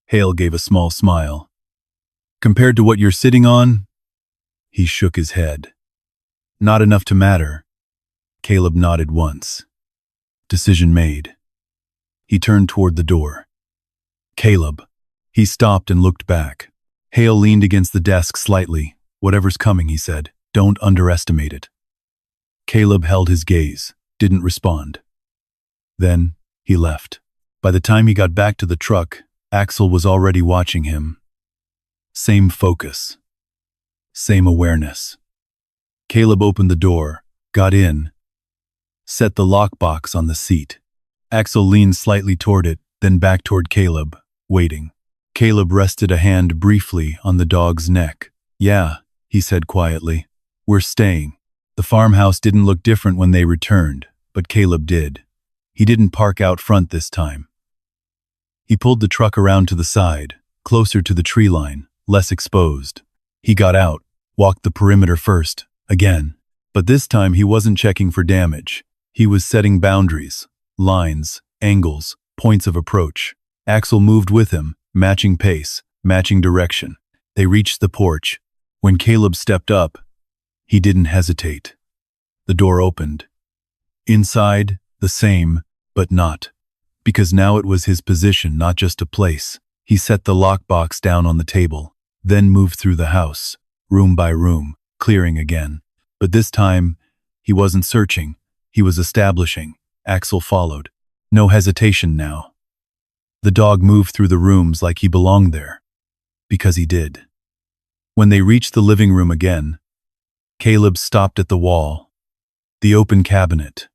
Hale gave a small smile. Compared to what you're sitting on? He shook his head. Not enough to matter. Caleb nodded once. Decision made. He turned toward the door. Caleb. He stopped and looked back. Hale leaned against the desk slightly. Whatever's coming, he said. Don't underestimate it. Caleb held his gaze, didn't respond. Then, he left. By the time he got back to the truck, Axel was already watching him. Same focus. Same awareness. Caleb opened the door, got in, set the lockbox on the seat. Axel leaned slightly toward it, then back toward Caleb, waiting. Caleb rested a hand briefly on the dog's neck. Yeah, he said quietly. We're staying. The farmhouse didn't look different when they returned, but Caleb did. He didn't park out front this time. He pulled the truck around to the side, closer to the tree line, less exposed. He got out, walked the perimeter first, again. But this time he wasn't checking for damage. He was setting boundaries, lines, angles, points of approach. Axel moved with him, matching pace, matching direction. They reached the porch. When Caleb stepped up, he didn't hesitate. The door opened. Inside, the same, but not. Because now it was his position, not just a place. He set the lockbox down on the table, then moved through the house, room by room, clearing again. But this time, he wasn't searching. He was establishing. Axel followed. No hesitation now. The dog moved through the rooms like he belonged there. Because he did. When they reached the living room again, Caleb stopped at the wall. The open cabinet.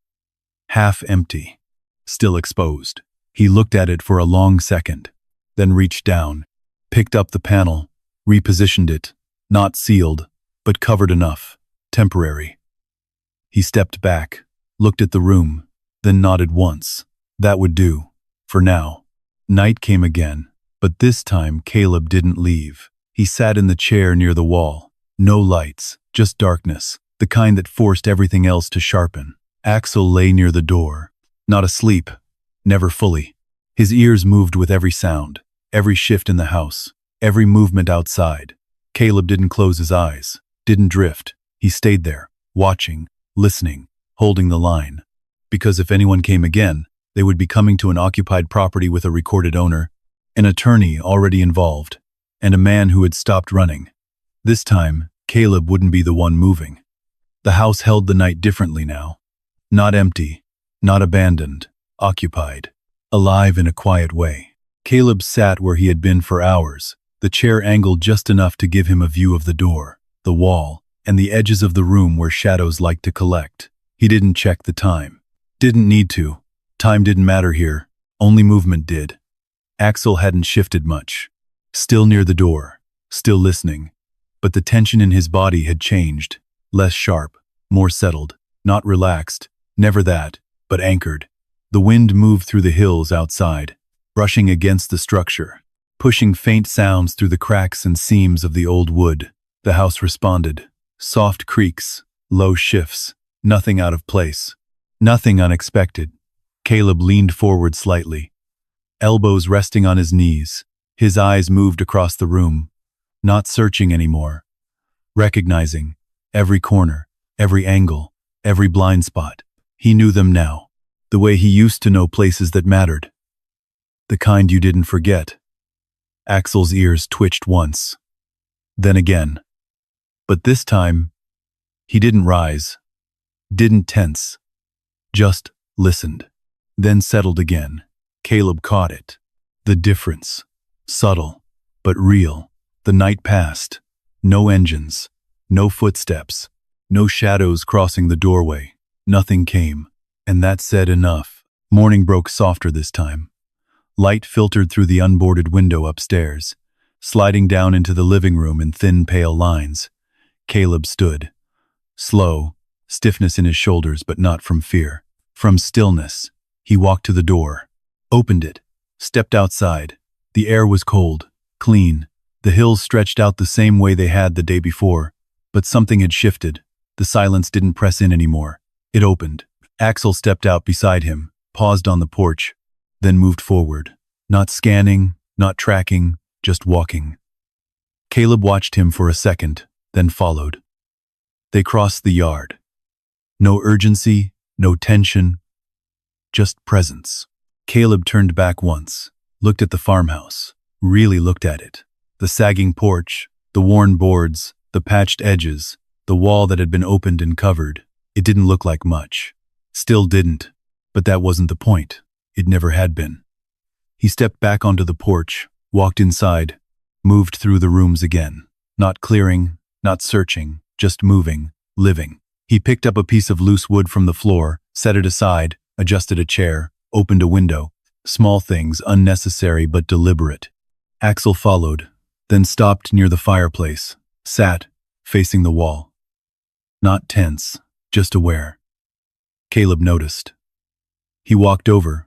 Half empty. Still exposed. He looked at it for a long second, then reached down, picked up the panel, repositioned it, not sealed, but covered enough, temporary. He stepped back, looked at the room, then nodded once. That would do, for now. Night came again, but this time Caleb didn't leave. He sat in the chair near the wall. No lights, just darkness, the kind that forced everything else to sharpen. Axel lay near the door. Not asleep, never fully. His ears moved with every sound, every shift in the house, every movement outside. Caleb didn't close his eyes, didn't drift. He stayed there, watching, listening, holding the line. Because if anyone came again, they would be coming to an occupied property with a recorded owner, an attorney already involved, and a man who had stopped running. This time, Caleb wouldn't be the one moving. The house held the night differently now. Not empty. Not abandoned, occupied, alive in a quiet way. Caleb sat where he had been for hours, the chair angled just enough to give him a view of the door, the wall, and the edges of the room where shadows liked to collect. He didn't check the time. Didn't need to. Time didn't matter here. Only movement did. Axel hadn't shifted much. Still near the door, still listening. But the tension in his body had changed. Less sharp, more settled, not relaxed, never that. But anchored. The wind moved through the hills outside, brushing against the structure, pushing faint sounds through the cracks and seams of the old wood. The house responded. Soft creaks, low shifts, nothing out of place, nothing unexpected. Caleb leaned forward slightly, elbows resting on his knees. His eyes moved across the room, not searching anymore, recognizing every corner, every angle, every blind spot. He knew them now, the way he used to know places that mattered. The kind you didn't forget. Axel's ears twitched once, then again. But this time, he didn't rise, didn't tense, just listened, then settled again. Caleb caught it. The difference. Subtle, but real. The night passed. No engines, no footsteps, no shadows crossing the doorway. Nothing came, and that said enough. Morning broke softer this time. Light filtered through the unboarded window upstairs, sliding down into the living room in thin, pale lines. Caleb stood. Slow, stiffness in his shoulders, but not from fear. From stillness. He walked to the door, opened it, stepped outside. The air was cold, clean. The hills stretched out the same way they had the day before, but something had shifted. The silence didn't press in anymore. It opened. Axel stepped out beside him, paused on the porch, then moved forward. Not scanning, not tracking, just walking. Caleb watched him for a second, then followed. They crossed the yard. No urgency, no tension, just presence. Caleb turned back once, looked at the farmhouse, really looked at it. The sagging porch, the worn boards, the patched edges, the wall that had been opened and covered. It didn't look like much. Still didn't, but that wasn't the point. It never had been. He stepped back onto the porch, walked inside, moved through the rooms again. Not clearing, not searching, just moving, living. He picked up a piece of loose wood from the floor, set it aside, adjusted a chair, opened a window. Small things, unnecessary but deliberate. Axel followed, then stopped near the fireplace, sat, facing the wall. Not tense, just aware. Caleb noticed. He walked over,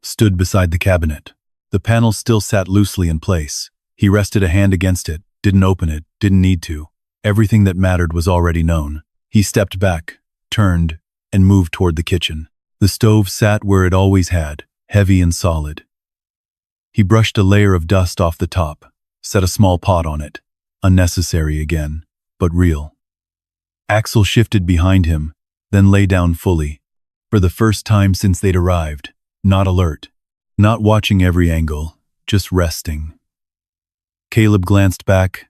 stood beside the cabinet. The panel still sat loosely in place. He rested a hand against it, didn't open it, didn't need to. Everything that mattered was already known. He stepped back, turned, and moved toward the kitchen. The stove sat where it always had, heavy and solid. He brushed a layer of dust off the top, set a small pot on it. Unnecessary again, but real. Axel shifted behind him, then lay down fully. For the first time since they'd arrived, not alert, not watching every angle, just resting. Caleb glanced back,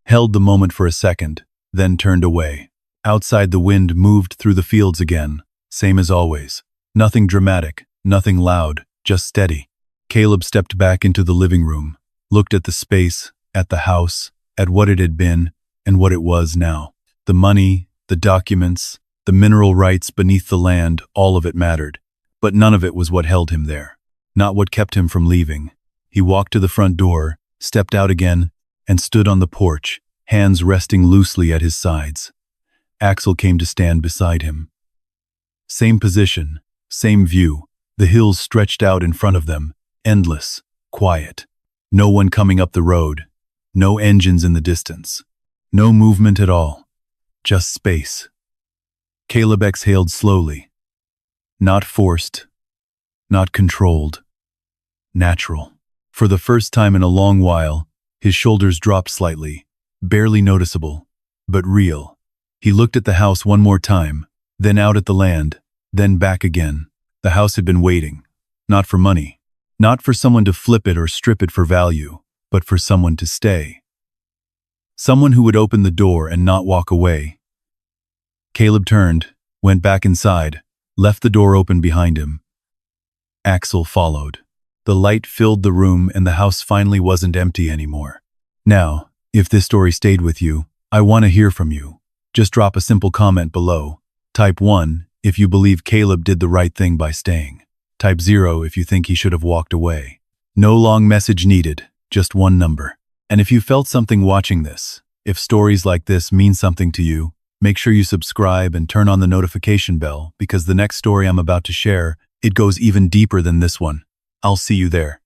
held the moment for a second, then turned away. Outside the wind moved through the fields again, same as always. Nothing dramatic, nothing loud, just steady. Caleb stepped back into the living room, looked at the space, at the house, at what it had been, and what it was now. The money, the documents, the mineral rights beneath the land, all of it mattered. But none of it was what held him there. Not what kept him from leaving. He walked to the front door, stepped out again, and stood on the porch, hands resting loosely at his sides. Axel came to stand beside him. Same position, same view. The hills stretched out in front of them, endless, quiet. No one coming up the road. No engines in the distance. No movement at all. Just space. Caleb exhaled slowly. Not forced. Not controlled. Natural. For the first time in a long while, his shoulders dropped slightly, barely noticeable, but real. He looked at the house one more time, then out at the land, then back again. The house had been waiting. Not for money. Not for someone to flip it or strip it for value, but for someone to stay. Someone who would open the door and not walk away. Caleb turned, went back inside, left the door open behind him. Axel followed. The light filled the room and the house finally wasn't empty anymore. Now, if this story stayed with you, I want to hear from you. Just drop a simple comment below. Type 1 if you believe Caleb did the right thing by staying. Type 0 if you think he should have walked away. No long message needed, just one number. And if you felt something watching this, if stories like this mean something to you, make sure you subscribe and turn on the notification bell because the next story I'm about to share, it goes even deeper than this one. I'll see you there.